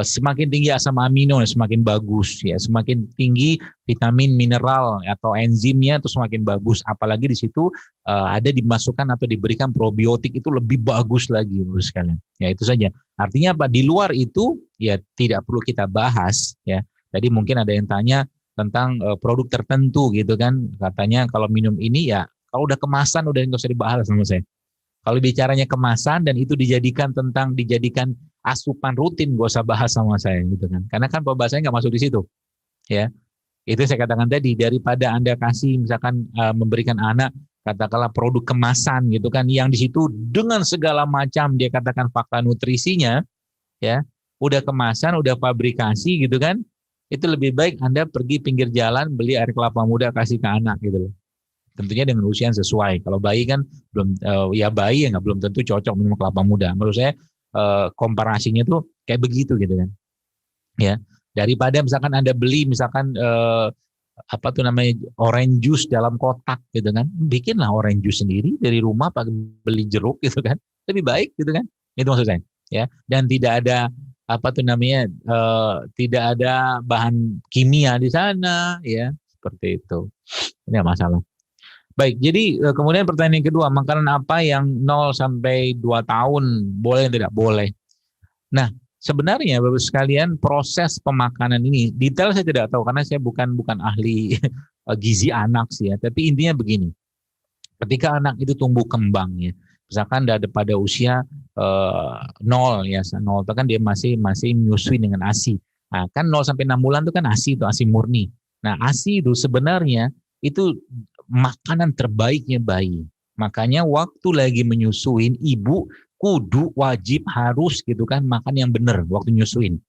[SPEAKER 1] Semakin tinggi asam amino semakin bagus ya, semakin tinggi vitamin mineral atau enzimnya itu semakin bagus. Apalagi di situ ada dimasukkan atau diberikan probiotik itu lebih bagus lagi menurut sekalian. Ya itu saja. Artinya apa? Di luar itu ya tidak perlu kita bahas ya. Tadi mungkin ada yang tanya tentang produk tertentu gitu kan, katanya kalau minum ini ya kalau udah kemasan udah nggak usah dibahas sama saya. Kalau bicaranya kemasan dan itu dijadikan asupan rutin, gak usah bahas sama saya gitu kan. Karena kan pembahasannya nggak masuk di situ, ya. Itu saya katakan tadi, daripada Anda kasih misalkan memberikan anak katakanlah produk kemasan gitu kan, yang di situ dengan segala macam dia katakan fakta nutrisinya, ya, udah kemasan, udah fabrikasi gitu kan, itu lebih baik Anda pergi pinggir jalan beli air kelapa muda kasih ke anak gitu loh. Tentunya dengan usia yang sesuai. Kalau bayi kan belum ya bayi ya belum tentu cocok minum kelapa muda. Menurut saya komparasinya tuh kayak begitu gitu kan. Ya, daripada misalkan Anda beli misalkan apa tuh namanya orange juice dalam kotak gitu kan. Bikinlah orange juice sendiri dari rumah pakai beli jeruk gitu kan. Lebih baik gitu kan. Itu maksud saya. Ya, dan tidak ada apa tuh namanya tidak ada bahan kimia di sana ya, seperti itu. Ini masalah. Baik, jadi kemudian pertanyaan yang kedua, makanan apa yang 0 sampai 2 tahun boleh tidak boleh? Nah, sebenarnya Bapak sekalian proses pemakanan ini detail saya tidak tahu karena saya bukan ahli gizi anak sih ya, tapi intinya begini. Ketika anak itu tumbuh kembang ya, misalkan pada usia 0 ya, 0 itu kan dia masih menyusui dengan ASI. Nah, kan 0 sampai 6 bulan itu kan ASI, itu ASI murni. Nah, ASI itu sebenarnya itu makanan terbaiknya bayi. Makanya waktu lagi menyusuin, ibu kudu wajib harus gitu kan makan yang benar waktu nyusuin.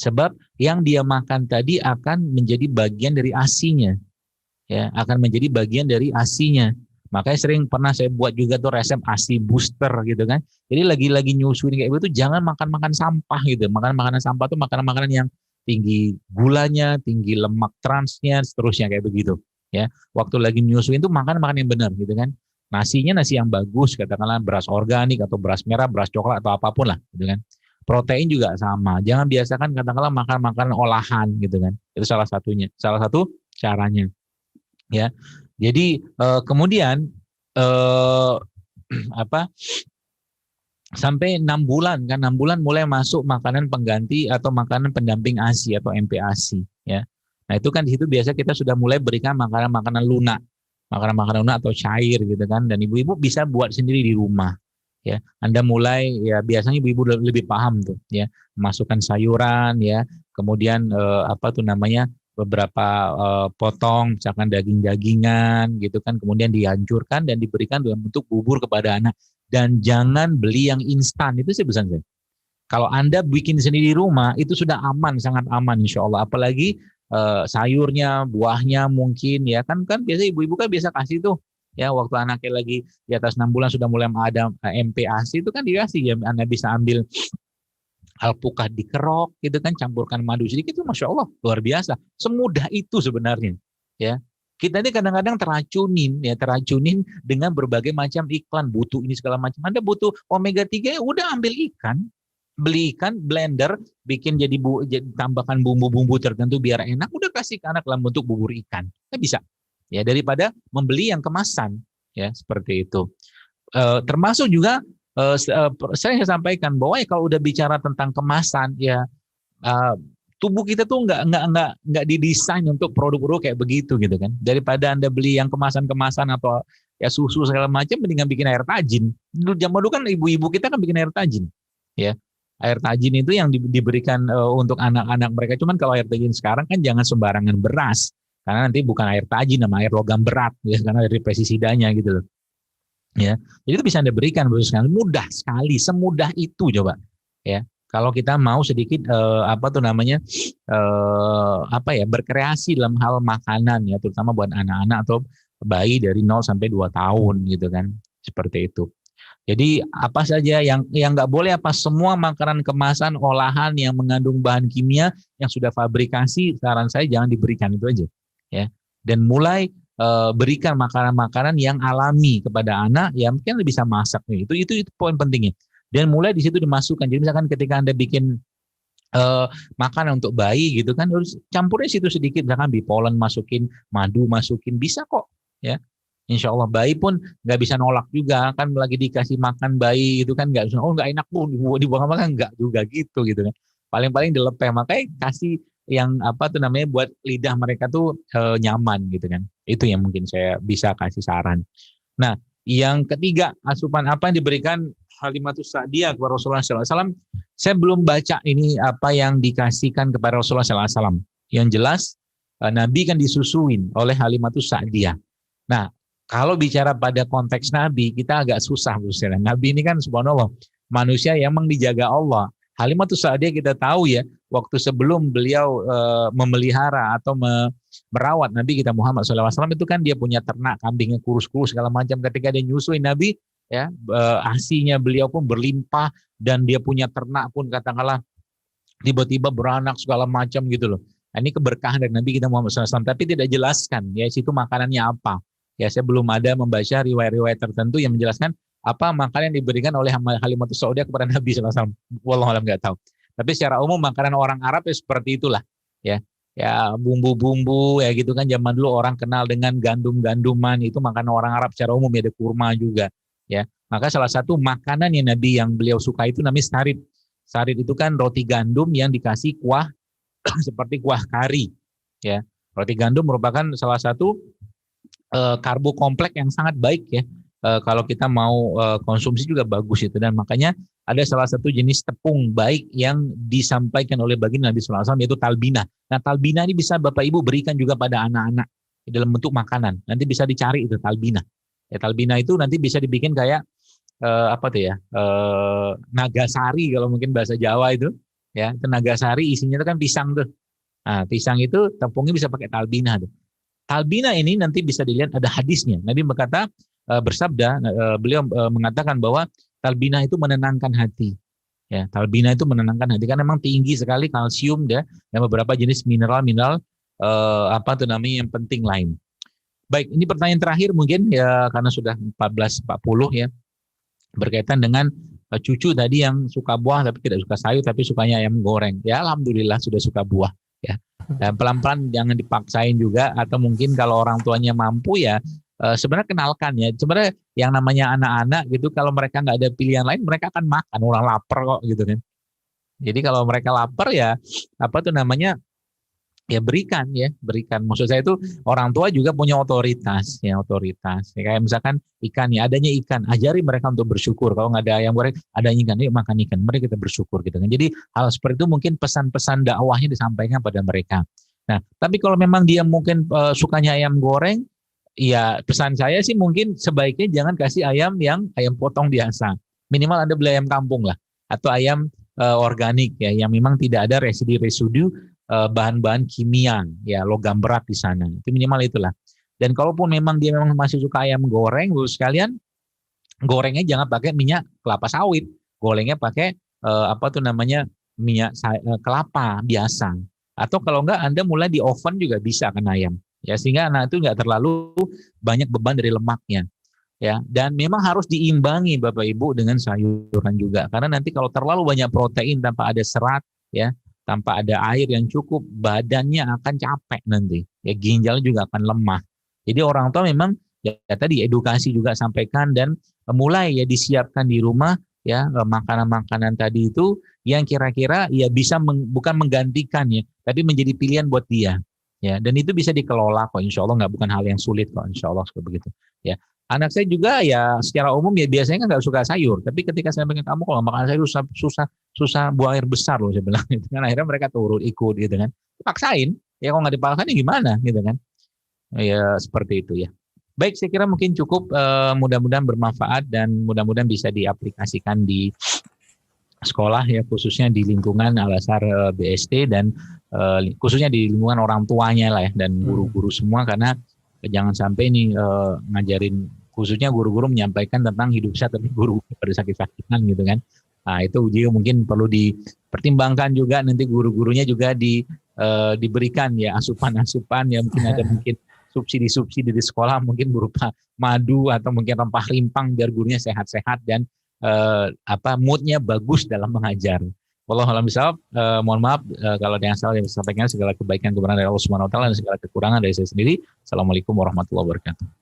[SPEAKER 1] Sebab yang dia makan tadi akan menjadi bagian dari ASI-nya. Ya, akan menjadi bagian dari ASI-nya. Makanya pernah saya buat juga tuh resep ASI booster gitu kan. Jadi lagi-lagi nyusuin kayak gitu jangan makan sampah gitu. Makanan sampah tuh makanan-makanan yang tinggi gulanya, tinggi lemak transnya, seterusnya kayak begitu. Ya, waktu lagi menyusuin tuh makan yang benar gitu kan. Nasinya nasi yang bagus, katakanlah beras organik atau beras merah, beras coklat atau apapun lah gitu kan. Protein juga sama. Jangan biasakan katakanlah makan makanan olahan gitu kan. Itu salah satunya. Salah satu caranya. Ya. Jadi kemudian sampai 6 bulan kan, 6 bulan mulai masuk makanan pengganti atau makanan pendamping ASI atau MPASI ya. Nah, itu kan di situ biasa kita sudah mulai berikan makanan-makanan lunak. Makanan-makanan lunak atau cair gitu kan, dan ibu-ibu bisa buat sendiri di rumah. Ya, Anda mulai ya biasanya ibu-ibu lebih paham tuh ya, masukkan sayuran ya, kemudian apa tuh namanya beberapa potong misalkan daging-dagingan gitu kan, kemudian dihancurkan dan diberikan dalam bentuk bubur kepada anak, dan jangan beli yang instan. Itu sih pesan saya. Kalau Anda bikin sendiri di rumah itu sudah aman, sangat aman insya Allah. Apalagi sayurnya, buahnya mungkin ya kan biasa ibu-ibu kan biasa kasih tuh ya waktu anaknya lagi di atas 6 bulan sudah mulai ada MPASI itu kan dikasih ya, Anda bisa ambil alpukat dikerok gitu kan, campurkan madu sedikit, itu masya Allah luar biasa. Semudah itu sebenarnya ya. Kita ini kadang-kadang teracunin dengan berbagai macam iklan, butuh ini segala macam. Anda butuh omega 3 ya udah ambil ikan, beli ikan, blender, bikin jadi tambahkan bumbu-bumbu tertentu biar enak, udah kasih ke anak dalam bentuk bubur ikan. Kan bisa. Ya, daripada membeli yang kemasan, ya, seperti itu. Termasuk juga saya sampaikan bahwa ya kalau udah bicara tentang kemasan ya tubuh kita tuh nggak didesain untuk produk-produk kayak begitu gitu kan. Daripada Anda beli yang kemasan-kemasan atau ya susu segala macam, mendingan bikin air tajin. Dulu zaman dulu kan ibu-ibu kita kan bikin air tajin. Ya. Air tajin itu yang diberikan untuk anak-anak mereka. Cuman kalau air tajin sekarang kan jangan sembarangan beras. Karena nanti bukan air tajin, nama air logam berat. Ya, karena dari pestisidanya gitu loh. Ya, jadi itu bisa Anda berikan. Mudah sekali, semudah itu coba. Ya, kalau kita mau sedikit berkreasi dalam hal makanan ya, terutama buat anak-anak atau bayi dari 0 sampai 2 tahun gitu kan. Seperti itu. Jadi apa saja yang nggak boleh, semua makanan kemasan olahan yang mengandung bahan kimia yang sudah fabrikasi, saran saya jangan diberikan, itu aja ya. Dan mulai berikan makanan-makanan yang alami kepada anak, ya mungkin bisa masak nih. Itu poin pentingnya. Dan mulai di situ dimasukkan. Jadi misalkan ketika Anda bikin makanan untuk bayi gitu kan, harus campurnya situ sedikit, misalkan bipolen masukin, madu masukin, bisa kok ya. Insya Allah bayi pun nggak bisa nolak juga kan, lagi dikasih makan bayi itu kan nggak, oh nggak enak bu dibuang makan, nggak juga gitu kan. Paling-paling dilepeh, makanya kasih yang apa tuh namanya buat lidah mereka tuh nyaman gitu kan. Itu yang mungkin saya bisa kasih saran. Nah, yang ketiga, asupan apa yang diberikan Halimatus Sa'diyah kepada Rasulullah SAW. Saya belum baca ini apa yang dikasihkan kepada Rasulullah SAW. Yang jelas Nabi kan disusuin oleh Halimatus Sa'diyah. Nah, kalau bicara pada konteks Nabi, kita agak susah. Nabi ini kan subhanallah, manusia yang memang dijaga Allah. Halimatus Sa'diyah kita tahu ya, waktu sebelum beliau memelihara atau merawat Nabi kita Muhammad SAW, itu kan dia punya ternak, kambingnya kurus-kurus segala macam. Ketika dia nyusuin Nabi, ya asinya beliau pun berlimpah, dan dia punya ternak pun katakanlah tiba-tiba beranak segala macam gitu loh. Nah, ini keberkahan dari Nabi kita Muhammad SAW, tapi tidak jelaskan ya situ makanannya apa. Ya, saya belum ada membaca riwayat-riwayat tertentu yang menjelaskan apa makanan yang diberikan oleh Halimatus Sa'diyah kepada Nabi SAW. Wallahu a'lam, nggak tahu. Tapi secara umum makanan orang Arab ya seperti itulah. Ya, ya bumbu-bumbu ya gitu kan. Zaman dulu orang kenal dengan gandum-ganduman, itu makanan orang Arab secara umum, ya ada kurma juga. Ya, maka salah satu makanan yang Nabi yang beliau suka itu namanya sarid. Sarid itu kan roti gandum yang dikasih kuah seperti kuah kari. Ya, roti gandum merupakan salah satu karbo kompleks yang sangat baik ya. Kalau kita mau konsumsi juga bagus itu, dan makanya ada salah satu jenis tepung baik yang disampaikan oleh baginda Nabi SAW, yaitu talbina. Nah, talbina ini bisa Bapak Ibu berikan juga pada anak-anak dalam bentuk makanan. Nanti bisa dicari itu talbina. Ya, talbina itu nanti bisa dibikin kayak apa tuh ya, nagasari kalau mungkin bahasa Jawa itu ya. Itu nagasari isinya itu kan pisang tuh. Nah, pisang itu tepungnya bisa pakai talbina tuh. Talbina ini nanti bisa dilihat ada hadisnya. Nabi berkata, bersabda, beliau mengatakan bahwa talbina itu menenangkan hati. Ya, talbina itu menenangkan hati karena memang tinggi sekali kalsium dan beberapa jenis mineral-mineral apa tuh namanya yang penting lain. Baik, ini pertanyaan terakhir mungkin ya, karena sudah 14.40 ya, berkaitan dengan cucu tadi yang suka buah tapi tidak suka sayur, tapi sukanya ayam goreng. Ya, alhamdulillah sudah suka buah. Ya, dan pelan-pelan jangan dipaksain juga, atau mungkin kalau orang tuanya mampu ya sebenarnya kenalkan ya. Sebenarnya yang namanya anak-anak gitu, kalau mereka nggak ada pilihan lain, mereka akan makan, orang lapar kok gitu kan. Jadi kalau mereka lapar ya apa tuh namanya, ya berikan ya, berikan. Maksud saya itu orang tua juga punya otoritas ya, otoritas. Ya, kayak misalkan ikan ya, adanya ikan, ajari mereka untuk bersyukur. Kalau nggak ada ayam goreng, ada ikan, yuk makan ikan. Mari kita bersyukur gitu kan. Jadi hal seperti itu mungkin pesan-pesan dakwahnya disampaikan pada mereka. Nah, tapi kalau memang dia mungkin sukanya ayam goreng, ya pesan saya sih mungkin sebaiknya jangan kasih ayam yang ayam potong biasa. Minimal Anda beli ayam kampung lah, atau ayam organik ya, yang memang tidak ada residu-residu bahan-bahan kimia ya, logam berat di sana. Itu minimal itulah. Dan kalaupun memang dia memang masih suka ayam goreng, Bapak sekalian, gorengnya jangan pakai minyak kelapa sawit. Gorengnya pakai apa tuh namanya, minyak kelapa biasa. Atau kalau enggak Anda mulai di oven juga bisa kan ayam. Ya, sehingga anak itu enggak terlalu banyak beban dari lemaknya. Ya, dan memang harus diimbangi Bapak Ibu dengan sayuran juga. Karena nanti kalau terlalu banyak protein tanpa ada serat ya, tanpa ada air yang cukup, badannya akan capek nanti. Ya, ginjalnya juga akan lemah. Jadi orang tua memang ya tadi edukasi juga sampaikan, dan mulai ya disiapkan di rumah ya makanan-makanan tadi itu yang kira-kira ya bisa bukan menggantikan ya, tapi menjadi pilihan buat dia. Ya, dan itu bisa dikelola kok, insya Allah, nggak bukan hal yang sulit kok, insya Allah seperti begitu. Ya, anak saya juga ya secara umum ya biasanya kan nggak suka sayur, tapi ketika saya pengen, kamu kalau makan sayur susah buang air besar loh, saya bilang gitu kan. Akhirnya mereka turut ikut gitu kan, paksain ya, kalau nggak dipaksain ya gimana gitu kan. Ya seperti itu ya. Baik, saya kira mungkin cukup, mudah-mudahan bermanfaat dan mudah-mudahan bisa diaplikasikan di sekolah ya, khususnya di lingkungan Al-Azhar BSD, dan khususnya di lingkungan orang tuanya lah ya, dan guru-guru semua, karena jangan sampai ini ngajarin, khususnya guru-guru menyampaikan tentang hidup sehat tapi guru pada sakit-sakitan gitu kan. Nah, itu juga mungkin perlu dipertimbangkan juga, nanti guru-gurunya juga diberikan ya asupan-asupan ya, mungkin ada mungkin subsidi-subsidi di sekolah, mungkin berupa madu atau mungkin rempah rimpang biar gurunya sehat-sehat dan moodnya bagus dalam mengajar. Wallahu a'lam bishawab. Mohon maaf kalau ada yang salah yang saya sampaikan, segala kebaikan kebenaran dari Allah Subhanahu wa taala dan segala kekurangan dari saya sendiri. Assalamualaikum warahmatullahi wabarakatuh.